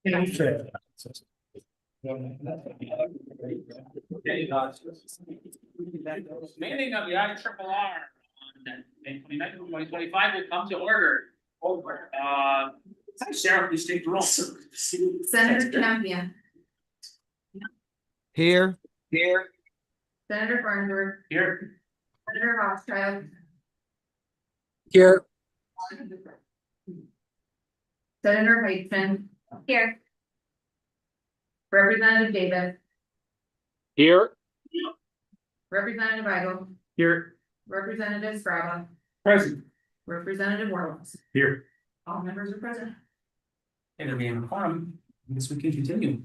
Meeting of the IRRR on May 29th, 2025 will come to order. Sarah, please take the roll. Senator Champion. Here. Senator Farnsworth. Here. Senator Rothschild. Here. Senator Heitzman. Here. Representative Davis. Here. Representative Weigel. Here. Representative Straba. Present. Representative Warlock. Here. All members are present. And we have a quorum. I guess we can continue.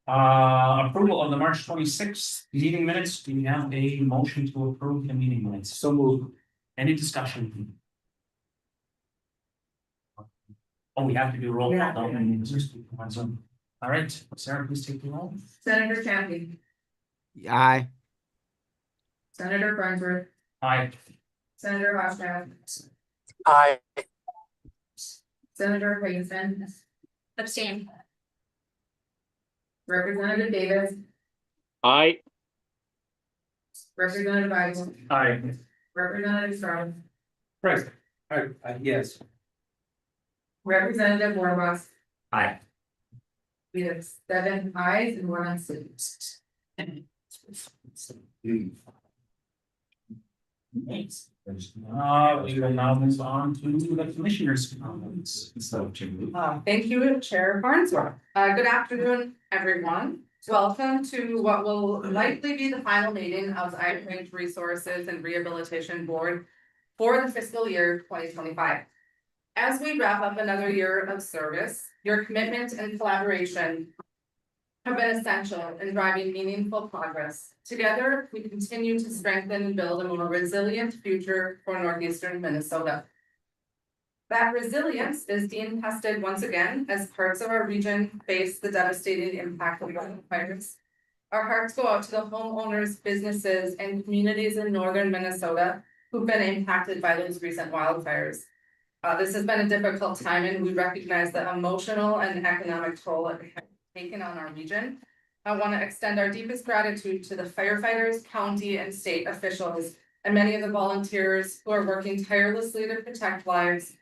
Approval of the March 26th meeting minutes. Do we have a motion to approve the meeting minutes? So moved. Any discussion? Oh, we have to do roll call. Don't we? All right, Sarah, please take the roll. Senator Champion. Aye. Senator Farnsworth. Aye. Senator Rothschild. Aye. Senator Heitzman. Abstain. Representative Davis. Aye. Representative Weigel. Aye. Representative Straba. Present. Yes. Representative Warlock. Aye. We have 7 ayes and 1 abstention. We will now move on to the commissioners' comments. Thank you, Chair Farnsworth. Good afternoon, everyone. Welcome to what will likely be the final meeting of the IRRR Resources and Rehabilitation Board for the fiscal year 2025. As we wrap up another year of service, your commitment and collaboration have been essential in driving meaningful progress. Together, we continue to strengthen and build a more resilient future for Northeastern Minnesota. That resilience is being tested once again as parts of our region face the devastating impact of wildfires. Our hearts go out to the homeowners, businesses, and communities in northern Minnesota who've been impacted by those recent wildfires. This has been a difficult time, and we recognize the emotional and economic toll it has taken on our region. I want to extend our deepest gratitude to the firefighters, county and state officials, and many of the volunteers who are working tirelessly to protect lives,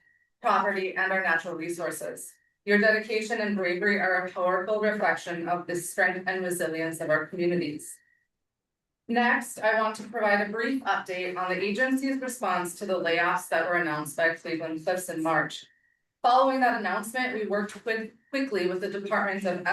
property, and our natural resources. Your dedication and bravery are a powerful reflection of the strength and resilience of our communities. Next, I want to provide a brief update on the agency's response to the layoffs that were announced by Cleveland Cliffs in March. Following that announcement, we worked quickly with the Department of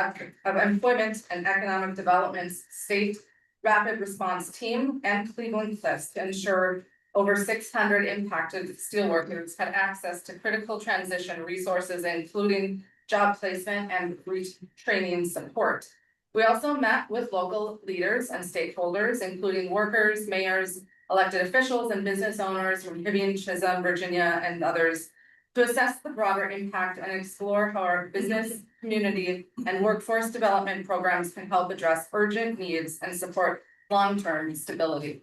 Employment and Economic Development's State Rapid Response Team and Cleveland Cliffs to ensure over 600 impacted steelworkers had access to critical transition resources, including job placement and retraining support. We also met with local leaders and stakeholders, including workers, mayors, elected officials, and business owners from Vivian, Chisholm, Virginia, and others to assess the broader impact and explore how our business, community, and workforce development programs can help address urgent needs and support long-term stability.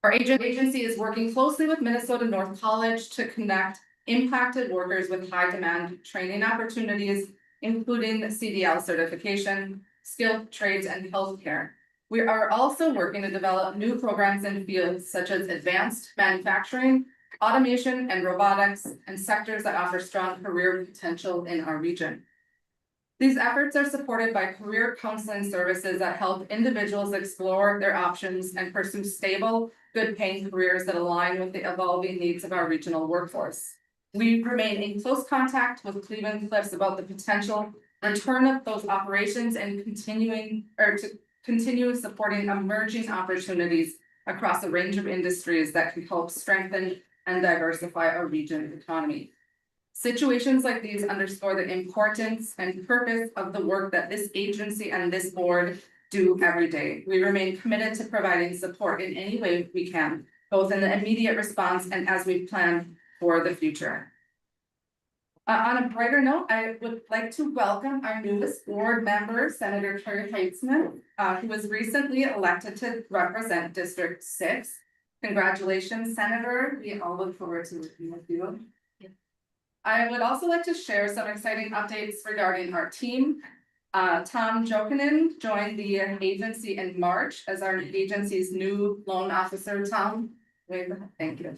Our agency is working closely with Minnesota North College to connect impacted workers with high-demand training opportunities, including CDL certification, skilled trades, and healthcare. We are also working to develop new programs in fields such as advanced manufacturing, automation, and robotics, and sectors that offer strong career potential in our region. These efforts are supported by career counseling services that help individuals explore their options and pursue stable, good-paying careers that align with the evolving needs of our regional workforce. We remain in close contact with Cleveland Cliffs about the potential return of those operations and continue supporting emerging opportunities across a range of industries that can help strengthen and diversify our region's economy. Situations like these underscore the importance and purpose of the work that this agency and this board do every day. We remain committed to providing support in any way we can, both in the immediate response and as we plan for the future. On a brighter note, I would like to welcome our newest board member, Senator Terry Heitzman, who was recently elected to represent District 6. Congratulations, Senator. We all look forward to working with you. I would also like to share some exciting updates regarding our team. Tom Jokinen joined the agency in March as our agency's new loan officer. Tom, wave, thank you.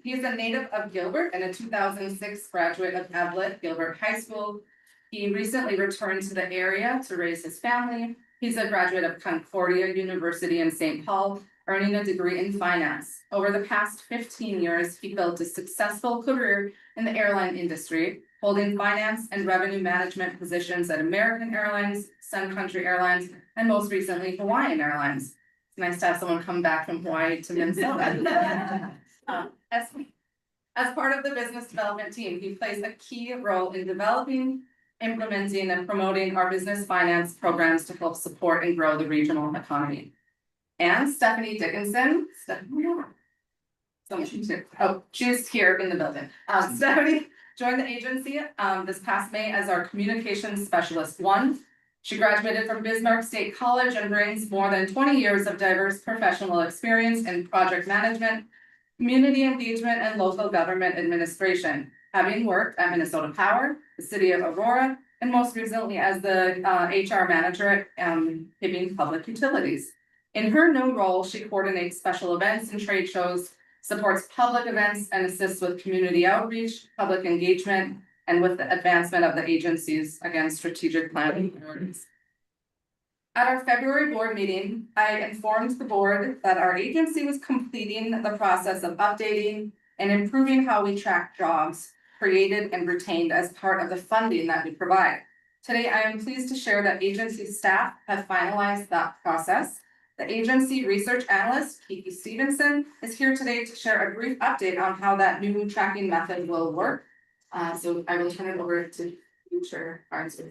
He is a native of Gilbert and a 2006 graduate of Evelyn Gilbert High School. He recently returned to the area to raise his family. He's a graduate of Concordia University in St. Paul, earning a degree in finance. Over the past 15 years, he built a successful career in the airline industry, holding finance and revenue management positions at American Airlines, Sun Country Airlines, and most recently Hawaiian Airlines. It's nice to have someone come back from Hawaii to Minnesota. As part of the business development team, he plays a key role in developing, implementing, and promoting our business finance programs to help support and grow the regional economy. And Stephanie Dickinson. She's here in the building. Stephanie joined the agency this past May as our communications specialist 1. She graduated from Bismarck State College and brings more than 20 years of diverse professional experience in project management, community engagement, and local government administration, having worked at Minnesota Power, the city of Aurora, and most recently as the HR manager at Hibbing Public Utilities. In her new role, she coordinates special events and trade shows, supports public events, and assists with community outreach, public engagement, and with the advancement of the agency's, again, strategic planning priorities. At our February board meeting, I informed the board that our agency was completing the process of updating and improving how we track jobs created and retained as part of the funding that we provide. Today, I am pleased to share that agency staff have finalized that process. The agency research analyst, Kiki Stevenson, is here today to share a brief update on how that new tracking method will work. So I will turn it over to you, Chair Barnes.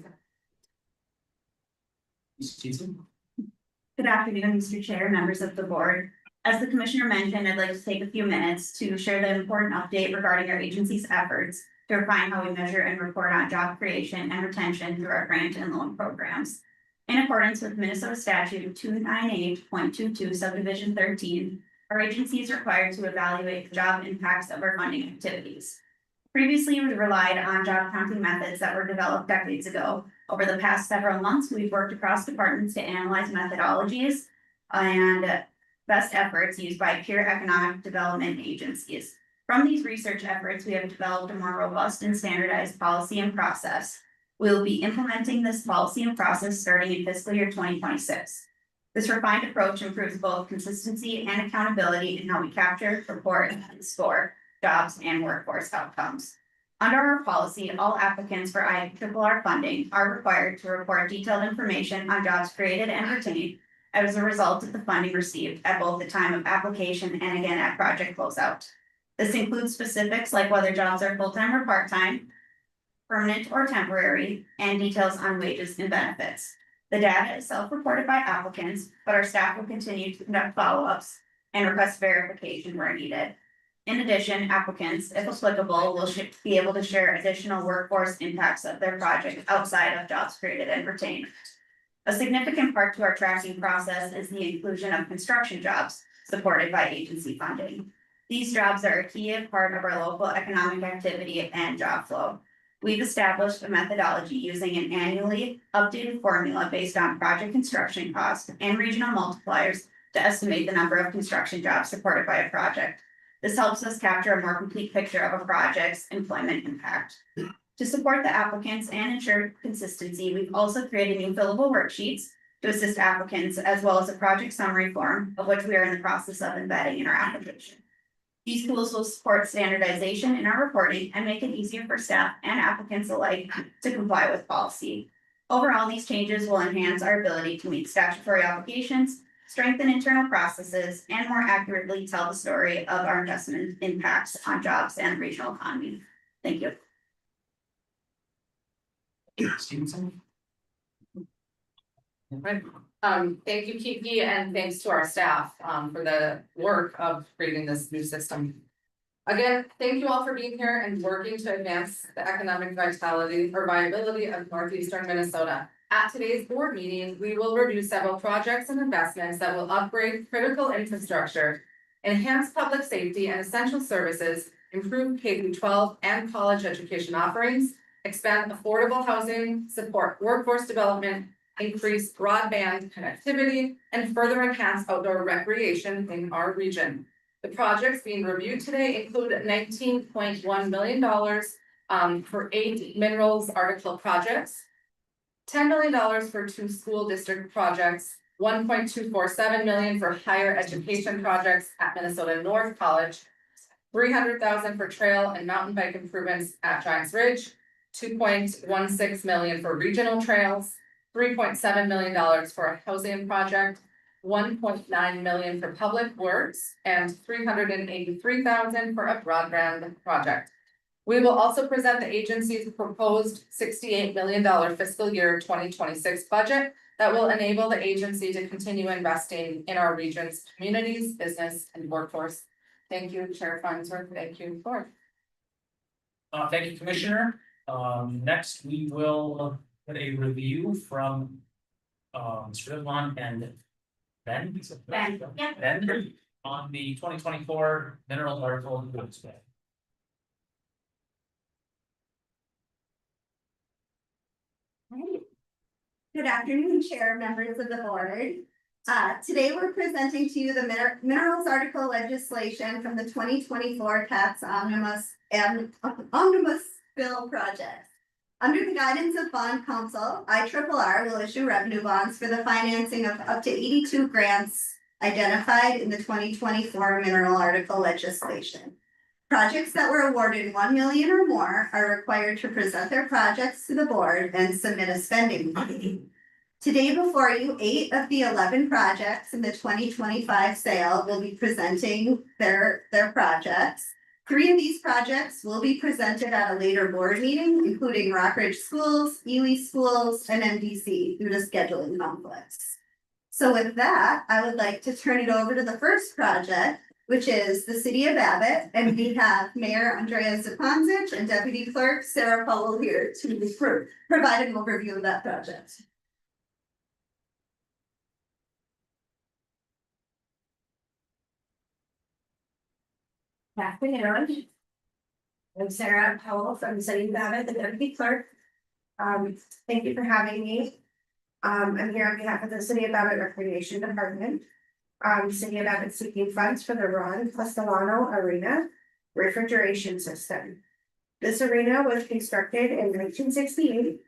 Good afternoon, Mr. Chair, members of the board. As the commissioner mentioned, I'd like to take a few minutes to share the important update regarding our agency's efforts to refine how we measure and report on job creation and retention through our grant and loan programs. In accordance with Minnesota Statute 298.22 Subdivision 13, our agency is required to evaluate the job impacts of our funding activities. Previously, we relied on job counting methods that were developed decades ago. Over the past several months, we've worked across departments to analyze methodologies and best efforts used by peer economic development agencies. From these research efforts, we have developed a more robust and standardized policy and process. We will be implementing this policy and process starting in fiscal year 2026. This refined approach improves both consistency and accountability in how we capture, report, and score jobs and workforce outcomes. Under our policy, all applicants for IRRR funding are required to report detailed information on jobs created and retained as a result of the funding received at both the time of application and again at project closeout. This includes specifics like whether jobs are full-time or part-time, permanent or temporary, and details on wages and benefits. The data is self-reported by applicants, but our staff will continue to conduct follow-ups and request verification where needed. In addition, applicants, if applicable, will be able to share additional workforce impacts of their project outside of jobs created and retained. A significant part to our tracking process is the inclusion of construction jobs supported by agency funding. These jobs are a key part of our local economic activity and job flow. We've established a methodology using an annually updated formula based on project construction costs and regional multipliers to estimate the number of construction jobs supported by a project. This helps us capture a more complete picture of a project's employment impact. To support the applicants and ensure consistency, we've also created new fillable worksheets to assist applicants, as well as a project summary form, of which we are in the process of embedding in our application. These tools will support standardization in our reporting and make it easier for staff and applicants alike to comply with policy. Overall, these changes will enhance our ability to meet statutory obligations, strengthen internal processes, and more accurately tell the story of our investment impacts on jobs and the regional economy. Thank you. Stevenson? Thank you, Kiki, and thanks to our staff for the work of creating this new system. Again, thank you all for being here and working to advance the economic viability of northeastern Minnesota. At today's board meeting, we will review several projects and investments that will upgrade critical infrastructure, enhance public safety and essential services, improve K-12 and college education offerings, expand affordable housing, support workforce development, increase broadband connectivity, and further enhance outdoor recreation in our region. The projects being reviewed today include $19.1 million for 8 minerals article projects, $10 million for 2 school district projects, $1.247 million for higher education projects at Minnesota North College, $300,000 for trail and mountain bike improvements at Giants Ridge, $2.16 million for regional trails, $3.7 million for a housing project, $1.9 million for public works, and $383,000 for a broadband project. We will also present the agency's proposed $68 million fiscal year 2026 budget that will enable the agency to continue investing in our region's communities, business, and workforce. Thank you, Chair Farnsworth. Thank you, Board. Thank you, Commissioner. Next, we will get a review from Mr. Rivlon and Ben. Ben, yeah. Ben, on the 2024 mineral article in goods. Right. Good afternoon, Chair, members of the board. Today we're presenting to you the minerals article legislation from the 2024 tax omnibus bill project. Under the guidance of Bond Council, IRRR will issue revenue bonds for the financing of up to 82 grants identified in the 2024 mineral article legislation. Projects that were awarded 1 million or more are required to present their projects to the board and submit a spending plan. Today before you, 8 of the 11 projects in the 2025 sale will be presenting their projects. 3 of these projects will be presented at a later board meeting, including Rockridge Schools, Ely Schools, and MDC due to scheduling conflicts. So with that, I would like to turn it over to the first project, which is the City of Abbott, and we have Mayor Andrea Zupancic and Deputy Clerk Sarah Powell here to provide an overview of that project. Afternoon. I'm Sarah Powell from the City of Abbott, the Deputy Clerk. Thank you for having me. I'm here on behalf of the City of Abbott Reclamation Department. City of Abbott seeking funds for the Ron Castellano Arena refrigeration system. This arena was constructed in 1968.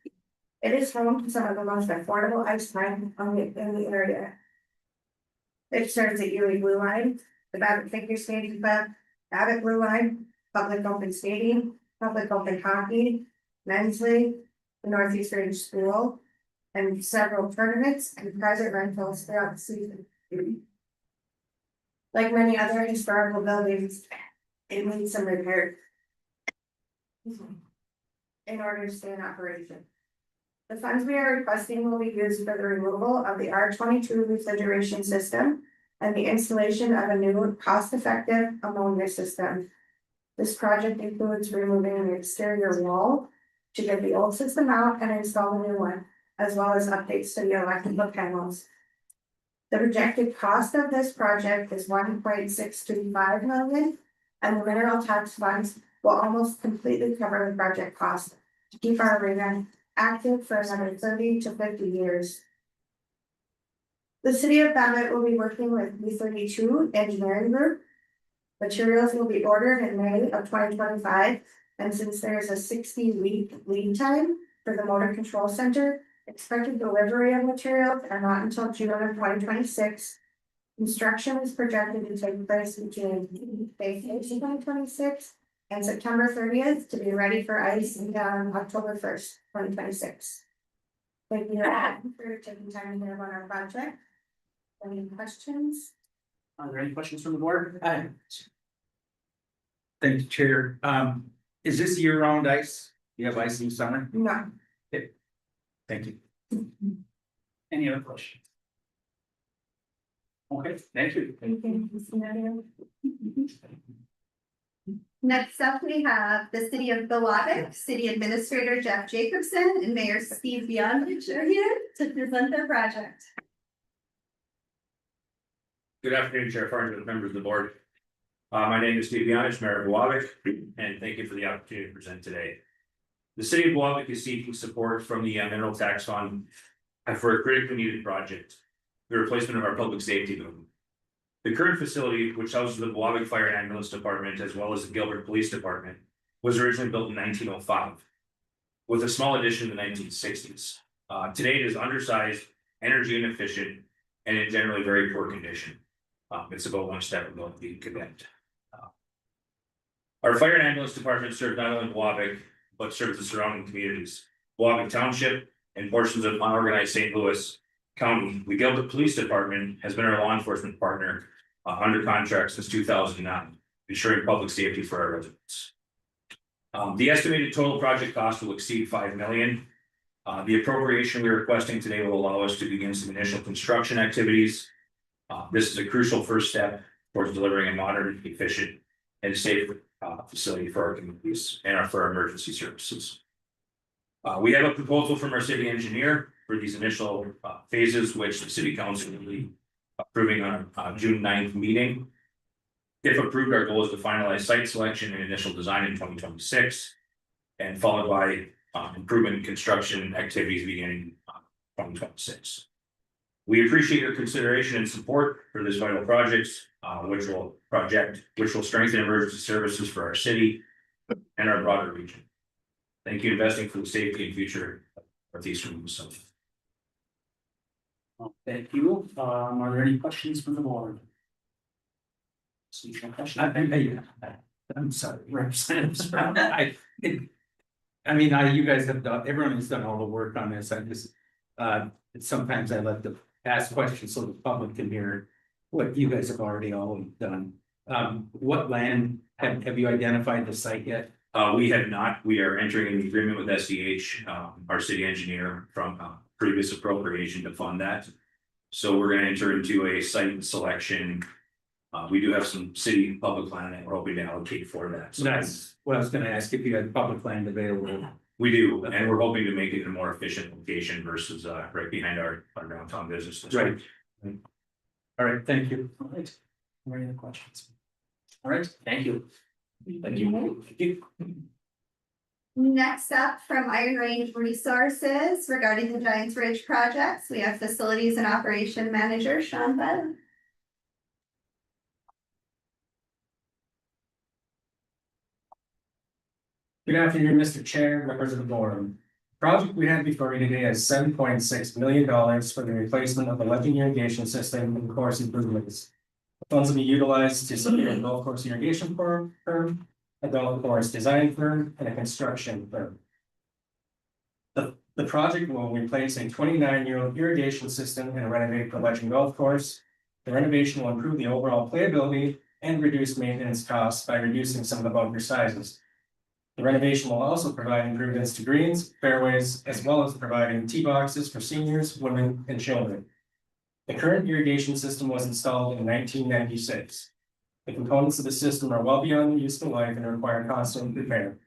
It is home to some of the most affordable ice time in the area. It serves the Ely Blue Line, the Abbott Figure Skating Club, Abbott Blue Line, Public Open Skating, Public Open Hockey, Men's League, the Northeast Range School, and several tournaments and private rentals throughout the season. Like many other historical buildings, it needs some repair in order to stay in operation. The funds we are requesting will be used for the removal of the R22 refrigeration system and the installation of a new cost-effective ammonia system. This project includes removing an exterior wall to get the old system out and install a new one, as well as updates to the electrical panels. The projected cost of this project is $1.625 million, and the mineral tax funds will almost completely cover the project cost to keep our arena active for another 30 to 50 years. The City of Abbott will be working with B32 Engineering Group. Materials will be ordered in May of 2025, and since there is a 60-week lead time for the motor control center, expected delivery of materials are not until June of 2026. Construction is projected to take place between May 2026 and September 30th to be ready for ice on October 1st, 2026. Thank you for taking time to hear about our project. Any questions? Are there any questions from the board? Thank you, Chair. Is this year-round ice? You have ice in summer? No. Thank you. Any other questions? Okay, thank you. Next up, we have the City of Biloxic, City Administrator Jeff Jacobson and Mayor Steve Beyondich are here to present their project. Good afternoon, Chair Farnsworth, members of the board. My name is Steve Yanish, Mayor of Wabic, and thank you for the opportunity to present today. The city of Wabic is seeking support from the mineral tax fund for a critically needed project, the replacement of our public safety building. The current facility, which houses the Wabic Fire and Ambulance Department as well as the Gilbert Police Department, was originally built in 1905, with a small addition in the 1960s. Today it is undersized, energy inefficient, and in generally very poor condition. It's about one step above being condemned. Our fire and ambulance department serve not only Wabic, but serves the surrounding communities. Wabic Township and portions of unorganized St. Louis County. The Gilbert Police Department has been our law enforcement partner under contract since 2009, ensuring public safety for our residents. The estimated total project cost will exceed $5 million. The appropriation we're requesting today will allow us to begin some initial construction activities. This is a crucial first step towards delivering a modern, efficient, and safe facility for our communities and for our emergency services. We have a proposal from our city engineer for these initial phases, which the city council will be approving on June 9th meeting. If approved, our goal is to finalize site selection and initial design in 2026, and followed by improvement in construction activities beginning 2026. We appreciate your consideration and support for this vital project, which will strengthen emergency services for our city and our broader region. Thank you, investing for the safety and future of Northeastern Minnesota. Thank you. Are there any questions from the board? I'm sorry. Representatives. You guys have done, everyone has done all the work on this. I just, sometimes I like to ask questions so the public can hear what you guys have already all done. What land, have you identified the site yet? We have not. We are entering an agreement with SDH, our city engineer, from previous appropriation to fund that. So we're going to enter into a site selection. We do have some city public land that we're hoping to allocate for that. So That's what I was gonna ask, if you had public land available. we do, and we're hoping to make it a more efficient location versus right behind our downtown business district. Right. All right, thank you. All right. Are there any other questions? All right, thank you. Thank you. Next up, from Iron Range Resources regarding the Giants Ridge projects, we have Facilities and Operation Manager Sean Bell. Good afternoon, Mr. Chair, members of the board. The project we have before you today is $7.6 million for the replacement of the lifting irrigation system and course improvements. The funds will be utilized to support a golf course irrigation firm, a golf course design firm, and a construction firm. The project will replace a 29-year-old irrigation system and renovate the Legend Golf Course. The renovation will improve the overall playability and reduce maintenance costs by reducing some of the bunker sizes. The renovation will also provide improvements to greens, fairways, as well as providing tee boxes for seniors, women, and children. The current irrigation system was installed in 1996. The components of the system are well beyond their useful life and require constant repair.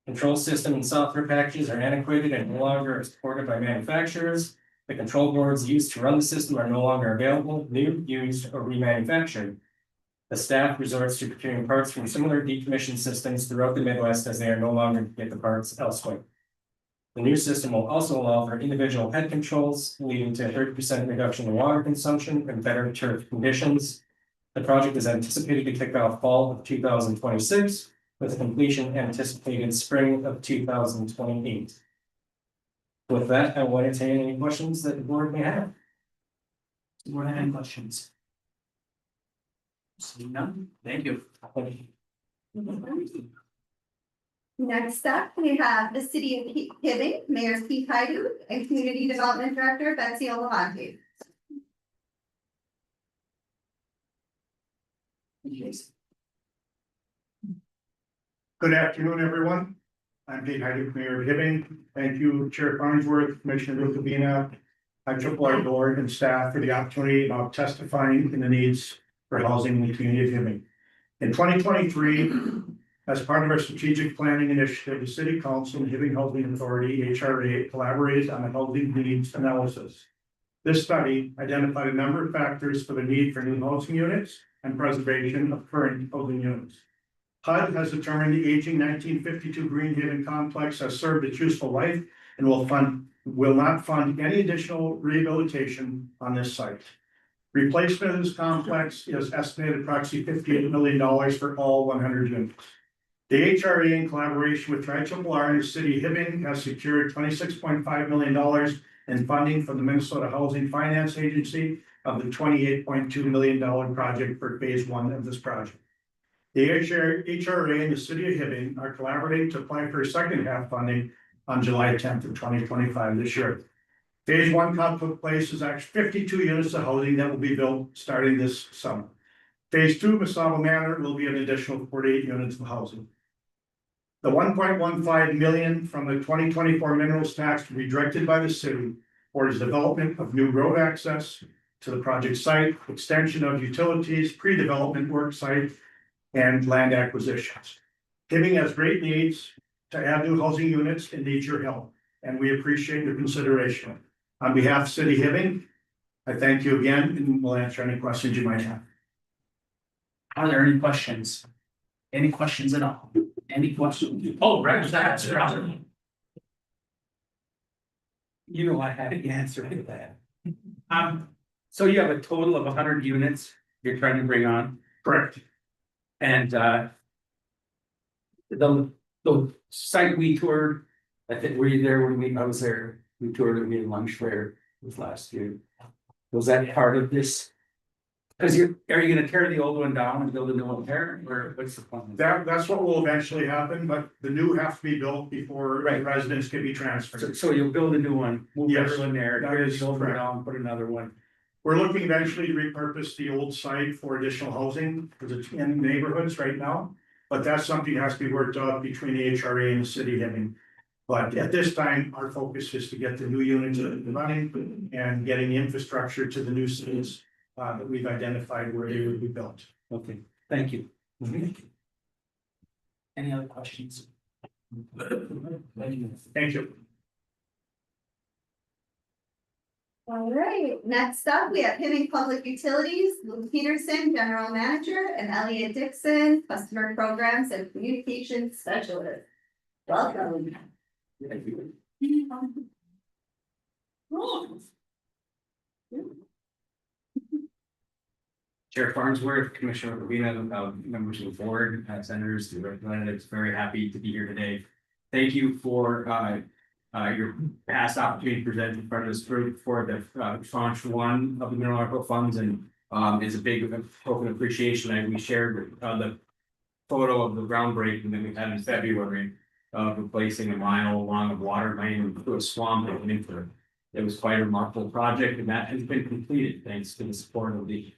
Control system and software packages are antiquated and no longer supported by manufacturers. The control boards used to run the system are no longer available, new, used, or remanufactured. The staff resorts to procuring parts from similar decommissioned systems throughout the Midwest as they are no longer to get the parts elsewhere. The new system will also allow for individual head controls, leading to a 30% reduction in water consumption and better turf conditions. The project is anticipated to kick off fall of 2026, with completion anticipated spring of 2028. With that, I will entertain any questions that the board may have. Do you have any questions? Seeing none, thank you. Next up, we have the City of Hibbing, Mayor Keith Hydu, and Community Development Director Betsy Olavante. Good afternoon, everyone. I'm Pete Hyde, Mayor of Hibbing. Thank you, Chair Farnsworth, Commissioner Rukabina, our AAA board and staff for the opportunity of testifying in the needs for housing in the community of Hibbing. In 2023, as part of our strategic planning initiative, the City Council and Hibbing Housing Authority, HRA, collaborated on a housing needs analysis. This study identified a number of factors for the need for new housing units and preservation of current housing units. HUD has determined the aging 1952 Greenhaven complex has served its useful life and will not fund any additional rehabilitation on this site. Replacement of this complex is estimated approximately $58 million for all 100 units. The HRA, in collaboration with Chisholm and the city of Hibbing, has secured $26.5 million in funding from the Minnesota Housing Finance Agency of the $28.2 million project for phase 1 of this project. The HRA and the city of Hibbing are collaborating to apply for second half funding on July 10th of 2025 this year. Phase 1 took place is actually 52 units of housing that will be built starting this summer. Phase 2, Masaba Manor, will be an additional 48 units of housing. The $1.15 million from the 2024 minerals tax will be directed by the city for its development of new road access to the project site, extension of utilities, pre-development work site, and land acquisitions. Hibbing has great needs to add new housing units and needs your help, and we appreciate your consideration. On behalf of City Hibbing, I thank you again, and we'll answer any questions you might have. Are there any questions? Any questions at all? Any questions? Oh, Representative. You know, I had the answer to that. So you have a total of 100 units you're trying to bring on? Correct. And the site we toured, I think, were you there when I was there? We toured it, we had lunch there this last year. Was that part of this? Because are you gonna tear the old one down and build a new one there, or what's the plan? That's what will eventually happen, but the new have to be built before residents can be transferred. So you'll build a new one, move Yes, everyone there, that tear is the old one correct. down, put another one. We're looking eventually to repurpose the old site for additional housing, because it's in neighborhoods right now. But that's something that has to be worked out between the HRA and the city Hibbing. But at this time, our focus is to get the new units running and getting the infrastructure to the new cities that we've identified where they would be built. Okay, thank you. Any other questions? Thank you. All right, next up, we have Hibbing Public Utilities, Lou Peterson, General Manager, and Elliot Dixon, Customer Programs and Communications Specialist. Welcome. Chair Farnsworth, Commissioner Rubina, members of the board, senators, the representatives, very happy to be here today. Thank you for your past opportunity to present in front of this group for the tranche 1 of the mineral article funds, and is a big token appreciation. We shared the photo of the groundbreaking that we had in February of replacing a mile long of water main through a swamp and into it. It was quite a remarkable project, and that has been completed thanks to the support of the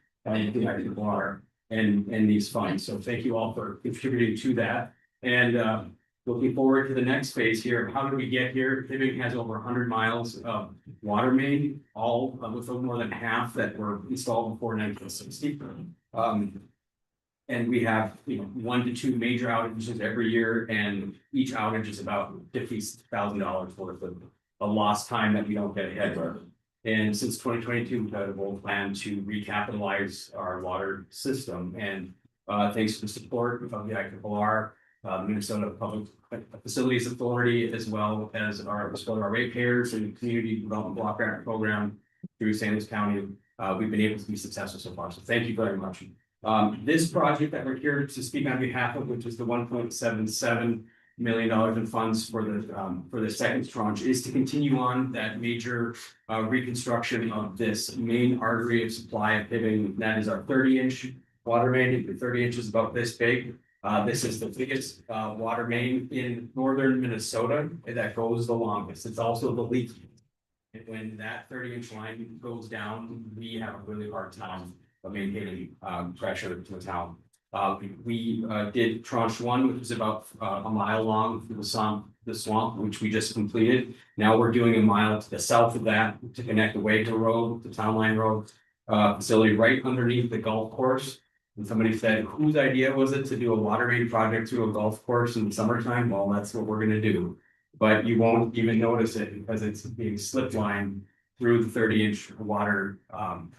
water and these funds. So thank you all for contributing to that. And looking forward to the next phase here. How did we get here? Hibbing has over 100 miles of water main, all with more than half that were installed before 1960. And we have, 1 to 2 major outages every year, and each outage is about $50,000 worth of a lost time that we don't get ahead of. And since 2022, we've had a bold plan to recapitalize our water system. And thanks to the support of the IRR, Minnesota Public Facilities Authority, as well as our ratepayers and community development block grant program through St. Louis County, we've been able to be successful so far. So thank you very much. This project that we're here to speak on behalf of, which is the $1.77 million in funds for the second tranche, is to continue on that major reconstruction of this main artery of supply of Hibbing. That is our 30-inch water main. The 30 inches about this big. This is the biggest water main in northern Minnesota that goes the longest. It's also the leakiest. When that 30-inch line goes down, we have a really hard time of maintaining pressure to the town. We did tranche 1, which is about a mile long through the swamp, which we just completed. Now we're doing a mile to the south of that to connect the Waco Road, the Town Line Road facility right underneath the golf course. And somebody said, whose idea was it to do a water main project through a golf course in the summertime? Well, that's what we're gonna do. But you won't even notice it because it's being slip lined through the 30-inch water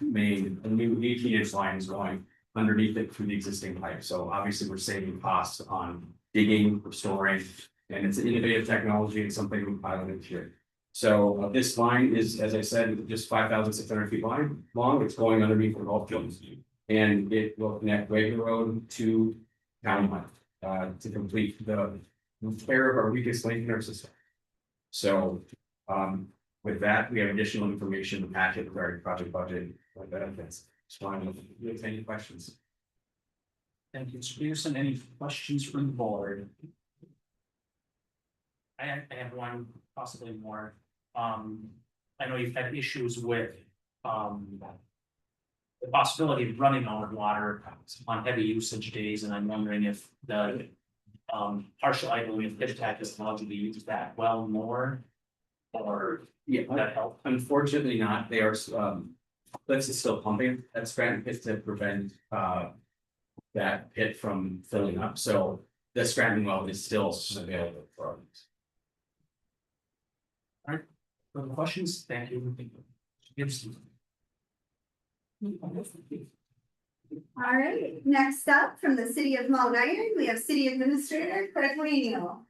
main. A new 18-inch line is going underneath it through the existing pipe. So obviously we're saving costs on digging, restoring, and it's an innovative technology and something we piloted here. So this line is, as I said, just 5,600 feet long. It's going underneath the golf fields. And it will connect Wagner Road to County Line to complete the repair of our weakest link in our system. So with that, we have additional information to packet regarding project budget and benefits. Just wanted to you have any questions. Thank you, Mr. Peterson. Any questions from the board? I have one, possibly more. I know you've had issues with the possibility of running out of water on heavy usage days, and I'm wondering if the partial idling of pitch tack is allowed to be used that well more, or would that help? Unfortunately not. They are Blitz is still pumping at Scranton pit to prevent that pit from filling up. So the Scranton well is still available for us. Further questions? Thank you. Gibson. All right, next up from the city of Mount Iron, we have City Administrator Craig Waino.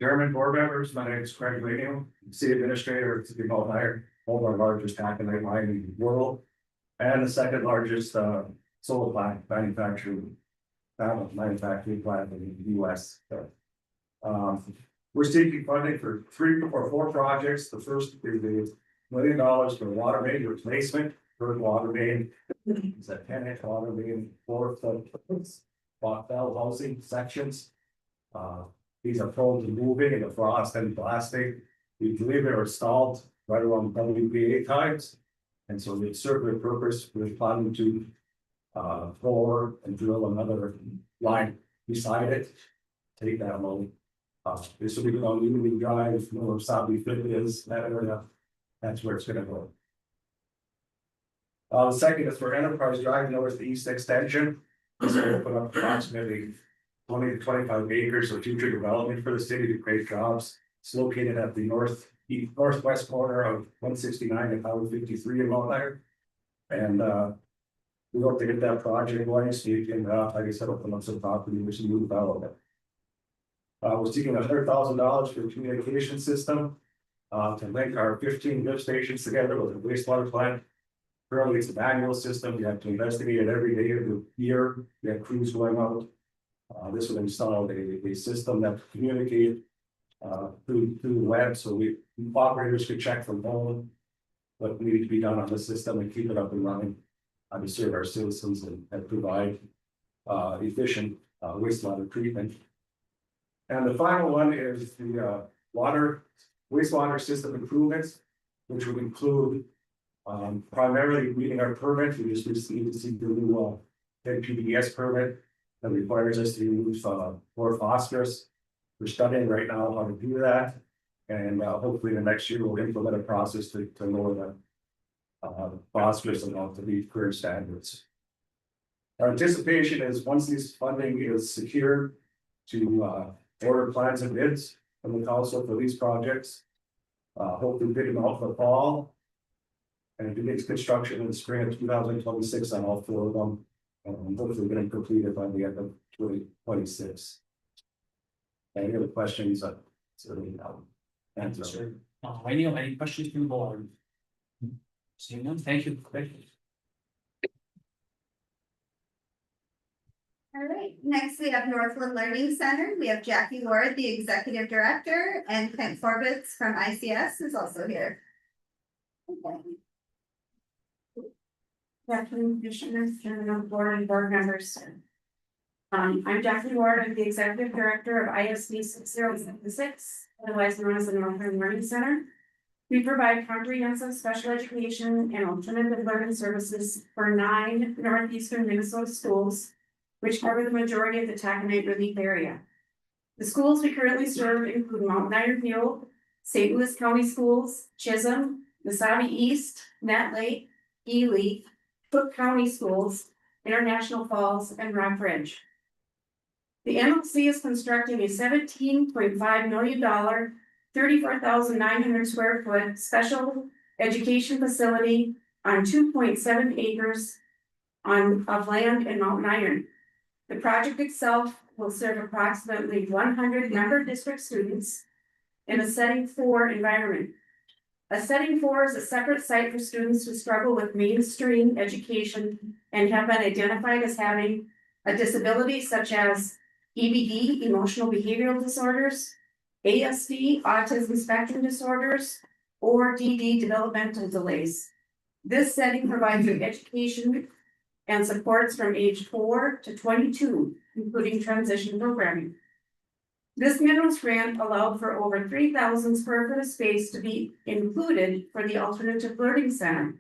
Chairman, board members, my name is Craig Waino, City Administrator of City of Mount Iron, home of our largest taconite mine in the world. And the second largest solar plant manufacturing plant in the US. We're seeking funding for 3 or 4 projects. The first is the $1 million for water main replacement. Third water main is a 10-inch water main, 4-foot bell housing sections. These are prone to moving in the frost and blasting. We believe they were installed right around WPA times. And so they serve their purpose. We're planning to bore and drill another line beside it. Take that load. This will be on Union Drive, where Sabi Fit is, that area. That's where it's gonna go. The second is for Enterprise Drive, northeast extension. This will open up approximately 20 to 25 acres of future development for the city to create jobs. It's located at the northwest corner of 169 and Highway 53 in Mount Iron. And we hope to get that project going, so you can, like I said, open up some property, which is new development. We're seeking $100,000 for a communication system to link our 15 lift stations together with a wastewater plant. Currently, it's a manual system. You have to investigate it every day of the year. We have crews going out. This would install a system that communicate through the web, so operators could check from home what needed to be done on the system and keep it up and running to serve our citizens and provide efficient wastewater treatment. And the final one is the wastewater system improvements, which would include primarily meeting our permit. We just need to see the new NPDES permit that requires us to use more phosphorus. We're studying right now how to do that, and hopefully the next year we'll implement a process to lower the phosphorus amount to meet current standards. Our anticipation is once this funding is secured to order plans and bids from the council for these projects. Hopefully bid them out for the fall. And begin construction in the spring of 2026 on all 4 of them. And hopefully getting completed by the end of 2026. Any other questions? Certainly answer. Any questions from the board? Seeing none, thank you. Thank you. All right, next we have Northland Learning Center. We have Jackie Ward, the Executive Director, and Kent Forbitz from ICS is also here. Okay. Good afternoon, commissioners, chairman of the board and board members. I'm Jackie Ward, I'm the executive director of ISD 6076, otherwise known as the Northland Learning Center. We provide comprehensive special education and alternative learning services for 9 northeastern Minnesota schools, which cover the majority of the taconite relief area. The schools we currently serve include Mount Iron Field, St. Louis County Schools, Chisholm, Mesabi East, Nat Lake, Ely, Cook County Schools, International Falls, and Rock Ridge. The NLC is constructing a $17.5 million, 34,900 square foot special education facility on 2.7 acres of land in Mountain Iron. The project itself will serve approximately 100 member district students in a setting 4 environment. A setting 4 is a separate site for students who struggle with mainstream education and have been identified as having a disability such as EBD, emotional behavioral disorders, ASD, autism spectrum disorders, or DD, developmental delays. This setting provides education and supports from age 4 to 22, including transition programming. This minerals grant allowed for over 3,000 square foot of space to be included for the Alternative Learning Center.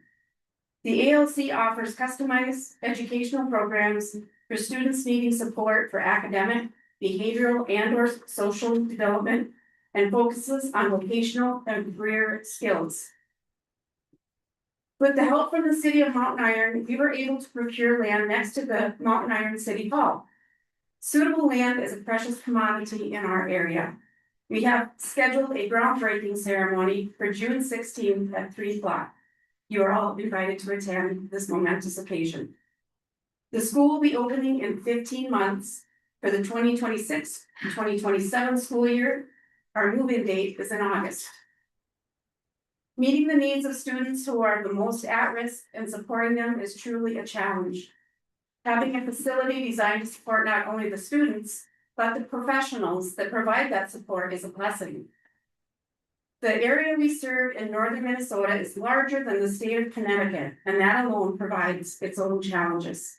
The ALC offers customized educational programs for students needing support for academic, behavioral, and/or social development, and focuses on vocational and career skills. With the help from the city of Mountain Iron, we were able to procure land next to the Mountain Iron City Hall. Suitable land is a precious commodity in our area. We have scheduled a groundbreaking ceremony for June 16th at 3 o'clock. You are all invited to attend this momentous occasion. The school will be opening in 15 months for the 2026-2027 school year. Our move-in date is in August. Meeting the needs of students who are the most at risk and supporting them is truly a challenge. Having a facility designed to support not only the students, but the professionals that provide that support is a blessing. The area we serve in northern Minnesota is larger than the state of Connecticut, and that alone provides its own challenges.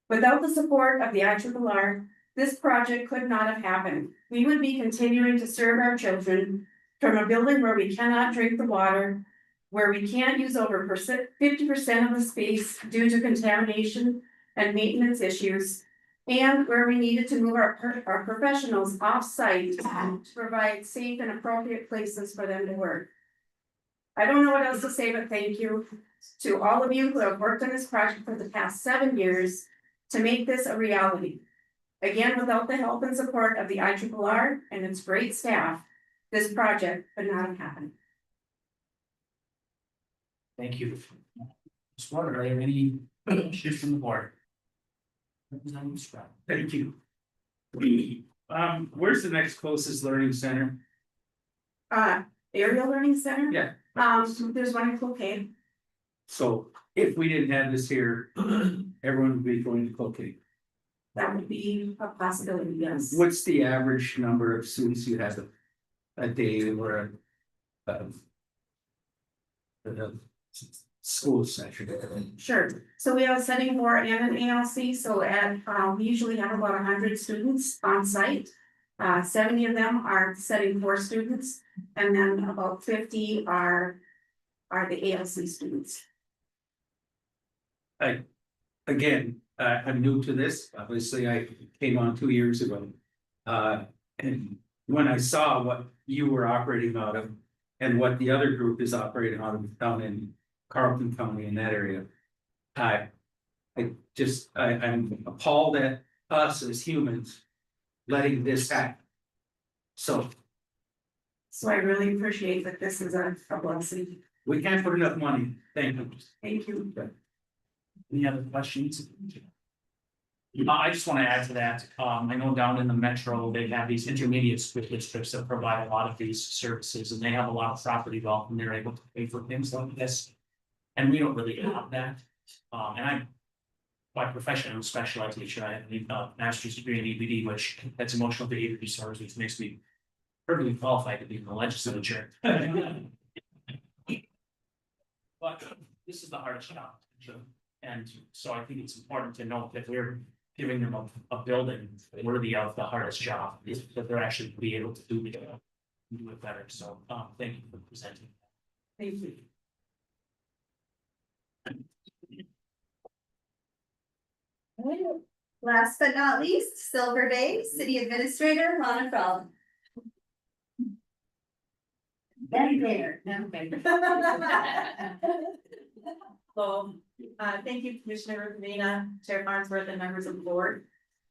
Without the support of the IRRR, this project could not have happened. We would be continuing to serve our children from a building where we cannot drink the water, where we can't use over 50% of the space due to contamination and maintenance issues, and where we needed to move our professionals off-site to provide safe and appropriate places for them to work. I don't know what else to say, but thank you to all of you who have worked on this project for the past 7 years to make this a reality. Again, without the help and support of the IRRR and its great staff, this project could not have happened. Thank you. Ms. Warder, are there any issues from the board? Representative Sprout. Thank you. Where's the next closest learning center? Area Learning Center? Yeah. There's one in Cloquet. So if we didn't have this here, everyone would be going to Cloquet. That would be a possibility, yes. What's the average number of students you have a day or a school session? Sure, so we have a setting 4 and an ALC, so we usually have about 100 students on site. 70 of them are setting 4 students, and then about 50 are the ALC students. Again, I'm new to this, obviously I came on 2 years ago. And when I saw what you were operating out of and what the other group is operating out of down in Carlton County in that area. I'm appalled at us as humans letting this happen. So I really appreciate that this is a blessing. we can't put enough money. Thank you. Thank you. Any other questions? I just want to add to that. I know down in the metro, they have these intermediate school districts that provide a lot of these services, and they have a lot of property development, and they're able to pay for things like this. And we don't really have that. And I'm by profession, I'm a special ed teacher. I have a master's degree in EBD, which that's emotional behavior disorders, which makes me perfectly qualified to be in the legislature. But this is the hardest job. And so I think it's important to note that we're giving them a building worthy of the hardest job, is that they're actually be able to do it better. So thank you for presenting. Thank you. Last but not least, Silver Bay City Administrator, Lana Frog. Then there. So, thank you, Commissioner Rivera, Chair Farnsworth, and members of the board.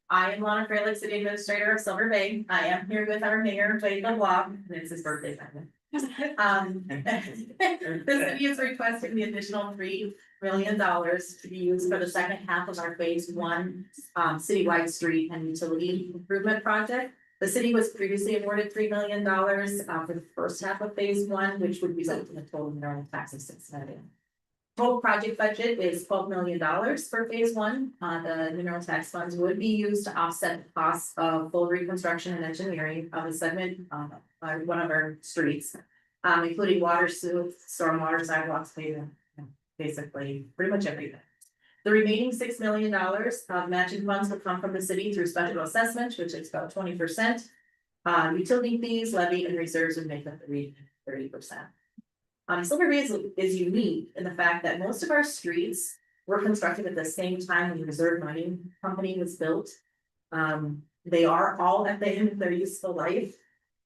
I am Lana Fralick, City Administrator of Silver Bay. I am here with our mayor, Jacob Block, and it's his birthday. The city is requesting the additional $3 million to be used for the second half of our phase one citywide street and utility improvement project. The city was previously awarded $3 million for the first half of phase one, which would result in a total mineral tax of $6 million. Total project budget is $12 million for phase one. The mineral tax funds would be used to offset the costs of full reconstruction and engineering of a segment by one of our streets, including water, sewer, stormwater, sidewalks, pavement, basically pretty much everything. The remaining $6 million of matching funds will come from the city through special assessment, which is about 20%. Utility fees, levy, and reserves would make up the remaining 30%. Silver Bay is unique in the fact that most of our streets were constructed at the same time when the Reserve Mining Company was built. They are all at the end of their useful life,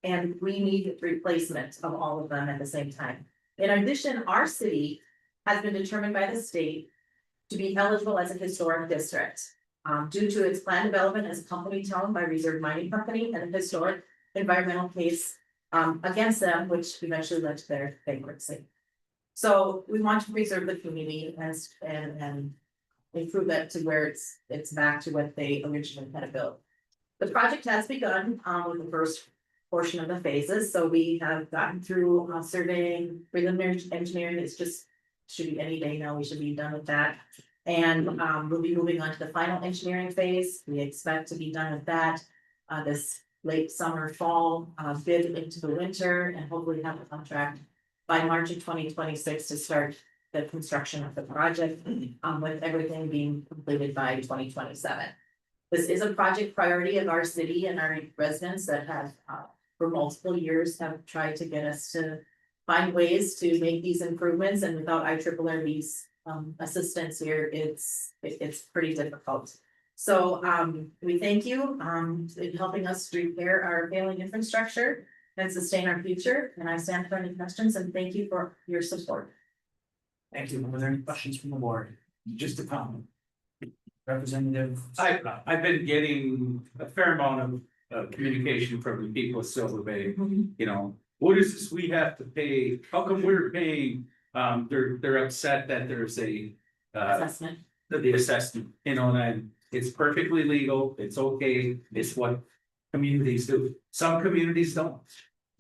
and we need replacement of all of them at the same time. In addition, our city has been determined by the state to be eligible as a historic district due to its planned development as a company town by Reserve Mining Company and a historic environmental case against them, which eventually led to their bankruptcy. So we want to preserve the community and improve it to where it's back to what they originally had built. The project has begun with the first portion of the phases. So we have gotten through surveying, preliminary engineering. It's just should be any day now. We should be done with that. And we'll be moving on to the final engineering phase. We expect to be done with that this late summer, fall, bid into the winter, and hopefully have a contract by March of 2026 to start the construction of the project, with everything being completed by 2027. This is a project priority of our city and our residents that have, for multiple years, have tried to get us to find ways to make these improvements, and without IRRB's assistance here, it's pretty difficult. So we thank you in helping us repair our failing infrastructure and sustain our future. And I stand for any questions, and thank you for your support. Thank you. Were there any questions from the board? Just a comment. Representative. I've been getting a fair amount of communication from the people of Silver Bay. You know, what is this we have to pay? How come we're paying? They're upset that there's a Assessment. the assessment, you know, and it's perfectly legal. It's okay. It's what communities do. Some communities don't.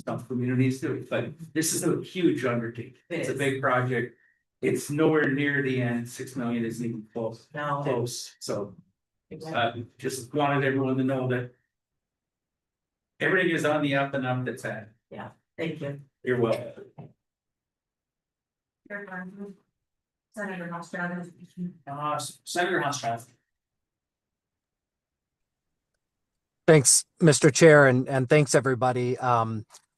Some communities do, but this is a huge undertaking. It's a big project. It's nowhere near the end. 6 million isn't even close. No. Close. So just wanted everyone to know that everything is on the up and up that's at. Yeah, thank you. You're welcome. Senator Nostradamus. Senator Hostraff. Thanks, Mr. Chair, and thanks everybody.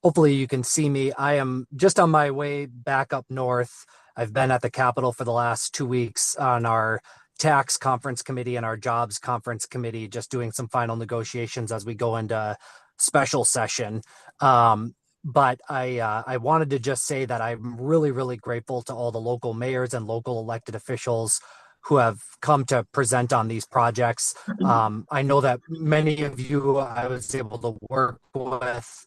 Hopefully you can see me. I am just on my way back up north. I've been at the Capitol for the last 2 weeks on our tax conference committee and our jobs conference committee, just doing some final negotiations as we go into special session. But I wanted to just say that I'm really, really grateful to all the local mayors and local elected officials who have come to present on these projects. I know that many of you I was able to work with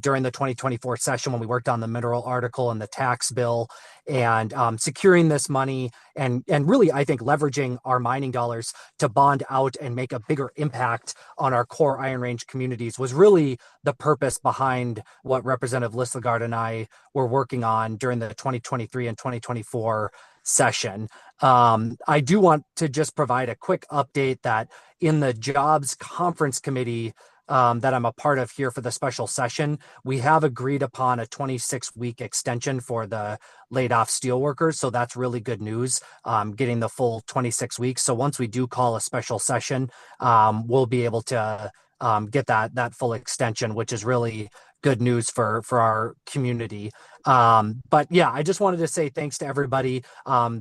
during the 2024 session when we worked on the mineral article and the tax bill, and securing this money and really, I think, leveraging our mining dollars to bond out and make a bigger impact on our core Iron Range communities was really the purpose behind what Representative Listlegard and I were working on during the 2023 and 2024 session. I do want to just provide a quick update that in the jobs conference committee that I'm a part of here for the special session, we have agreed upon a 26-week extension for the laid off steelworkers. So that's really good news, getting the full 26 weeks. So once we do call a special session, we'll be able to get that full extension, which is really good news for our community. But yeah, I just wanted to say thanks to everybody.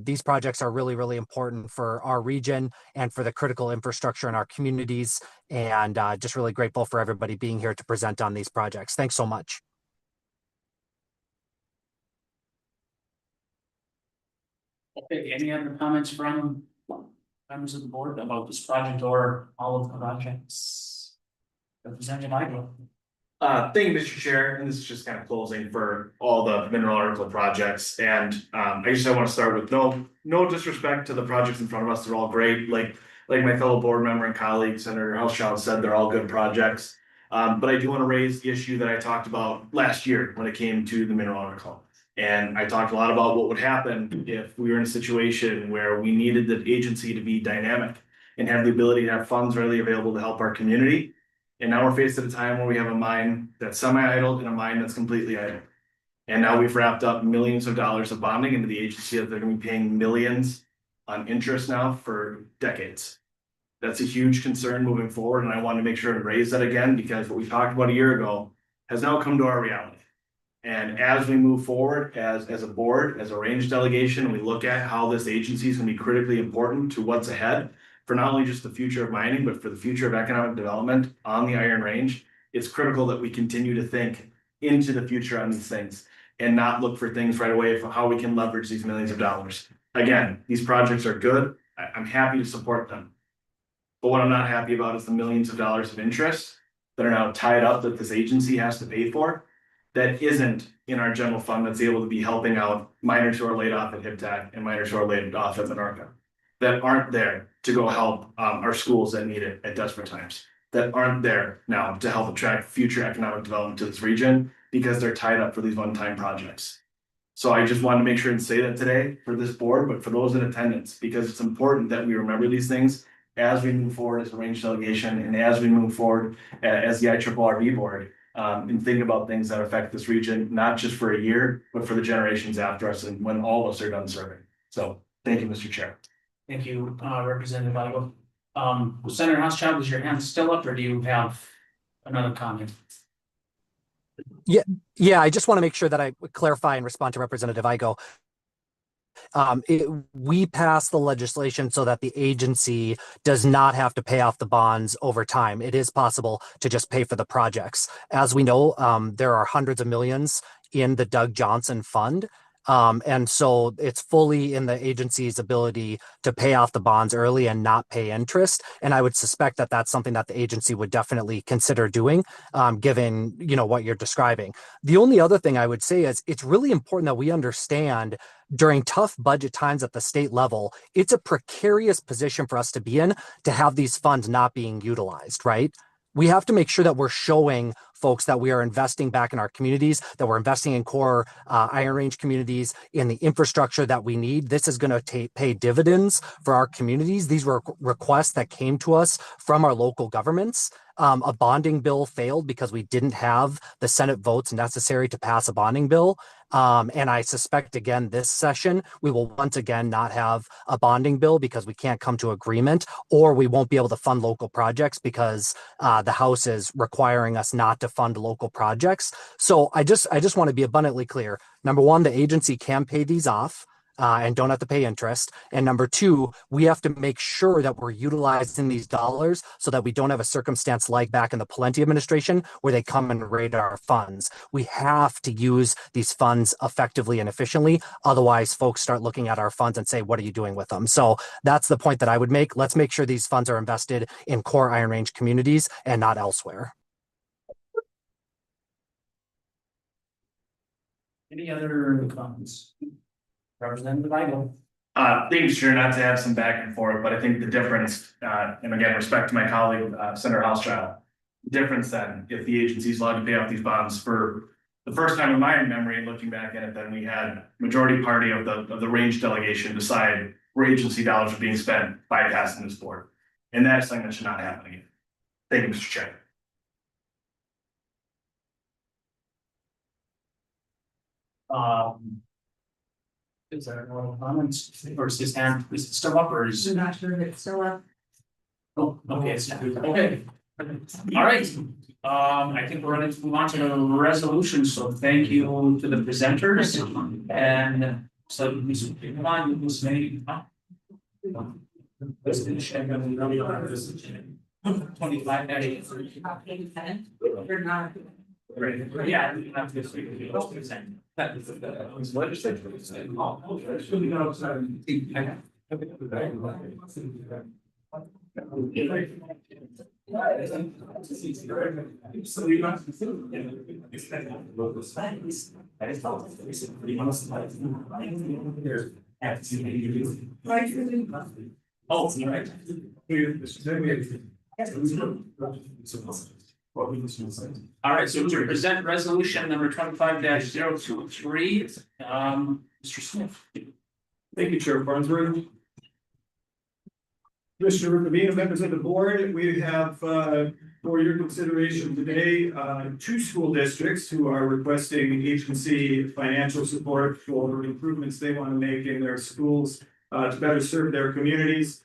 These projects are really, really important for our region and for the critical infrastructure in our communities. And just really grateful for everybody being here to present on these projects. Thanks so much. Okay, any other comments from members of the board about this project or all of the projects? Representative Michael. Thank you, Mr. Chair, and this is just kind of closing for all the mineral article projects, and I want to start with no disrespect to the projects in front of us, they're all great, like my fellow board member and colleague, Senator Houschild said, they're all good projects. But I do want to raise the issue that I talked about last year when it came to the mineral article. And I talked a lot about what would happen if we were in a situation where we needed the agency to be dynamic and have the ability to have funds readily available to help our community. And now we're faced at a time where we have a mine that's semi-idle and a mine that's completely idle. And now we've wrapped up millions of dollars of bonding into the agency that they're gonna be paying millions on interest now for decades. That's a huge concern moving forward, and I want to make sure and raise that again, because what we talked about a year ago has now come to our reality. And as we move forward, as a board, as a range delegation, we look at how this agency is gonna be critically important to what's ahead for not only just the future of mining, but for the future of economic development on the Iron Range. It's critical that we continue to think into the future on these things and not look for things right away for how we can leverage these millions of dollars. Again, these projects are good. I'm happy to support them. But what I'm not happy about is the millions of dollars of interest that are now tied up that this agency has to pay for. That isn't in our general fund that's able to be helping out miners who are laid off at HIPTAC and miners who are laid off at Minorca. That aren't there to go help our schools that need it at desperate times. That aren't there now to help attract future economic development to this region because they're tied up for these one-time projects. So I just wanted to make sure and say that today for this board, but for those in attendance, because it's important that we remember these things as we move forward as a range delegation and as we move forward as the IRRB board, and think about things that affect this region, not just for a year, but for the generations after us and when all of us are done serving. So thank you, Mr. Chair. Thank you, Representative Michael. Senator Houschild, is your hand still up or do you have another comment? Yeah, I just want to make sure that I clarify and respond to Representative Igo. We passed the legislation so that the agency does not have to pay off the bonds over time. It is possible to just pay for the projects. As we know, there are hundreds of millions in the Doug Johnson Fund. And so it's fully in the agency's ability to pay off the bonds early and not pay interest. And I would suspect that that's something that the agency would definitely consider doing, given, what you're describing. The only other thing I would say is it's really important that we understand during tough budget times at the state level, it's a precarious position for us to be in to have these funds not being utilized, right? We have to make sure that we're showing folks that we are investing back in our communities, that we're investing in core Iron Range communities, in the infrastructure that we need. This is going to pay dividends for our communities. These were requests that came to us from our local governments. A bonding bill failed because we didn't have the Senate votes necessary to pass a bonding bill. And I suspect, again, this session, we will once again not have a bonding bill because we can't come to agreement, or we won't be able to fund local projects because the House is requiring us not to fund local projects. So I just want to be abundantly clear. Number one, the agency can pay these off. And don't have to pay interest. And number two, we have to make sure that we're utilizing these dollars so that we don't have a circumstance like back in the Plenty administration where they come and raid our funds. We have to use these funds effectively and efficiently. Otherwise, folks start looking at our funds and say, what are you doing with them? So that's the point that I would make. Let's make sure these funds are invested in core Iron Range communities and not elsewhere. Any other comments? Representative Igo. Thanks, sure, not to have some back and forth, but I think the difference, and again, respect to my colleague, Senator Houschild, difference then, if the agency is allowed to pay off these bonds for the first time in my memory, looking back at it, then we had majority party of the range delegation decide where agency dollars are being spent bypassing this board. And that is something that should not happen again. Thank you, Mr. Chair. Is there no comments or is his hand still up or is? I'm not sure if it's still up. Oh, okay, it's okay. All right, I think we're ready to move on to the resolution, so thank you to the presenters and so come on, this may. 25 days. Or not. Yeah. We have to speak to the legislature. Oh, right. All right, so to present resolution number 25-023, Mr. Smith. Thank you, Chair Farnsworth. Commissioner Rubino, members of the board, we have for your consideration today, two school districts who are requesting agency financial support for improvements they want to make in their schools to better serve their communities.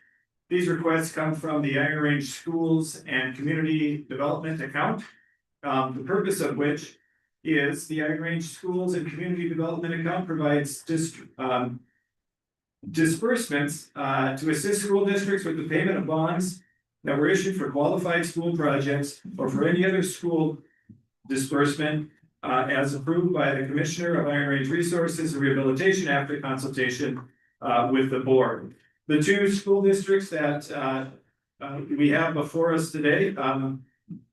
These requests come from the Iron Range Schools and Community Development account. The purpose of which is the Iron Range Schools and Community Development account provides disbursements to assist school districts with the payment of bonds that were issued for qualified school projects or for any other school disbursement as approved by the Commissioner of Iron Range Resources and Rehabilitation after consultation with the board. The two school districts that we have before us today,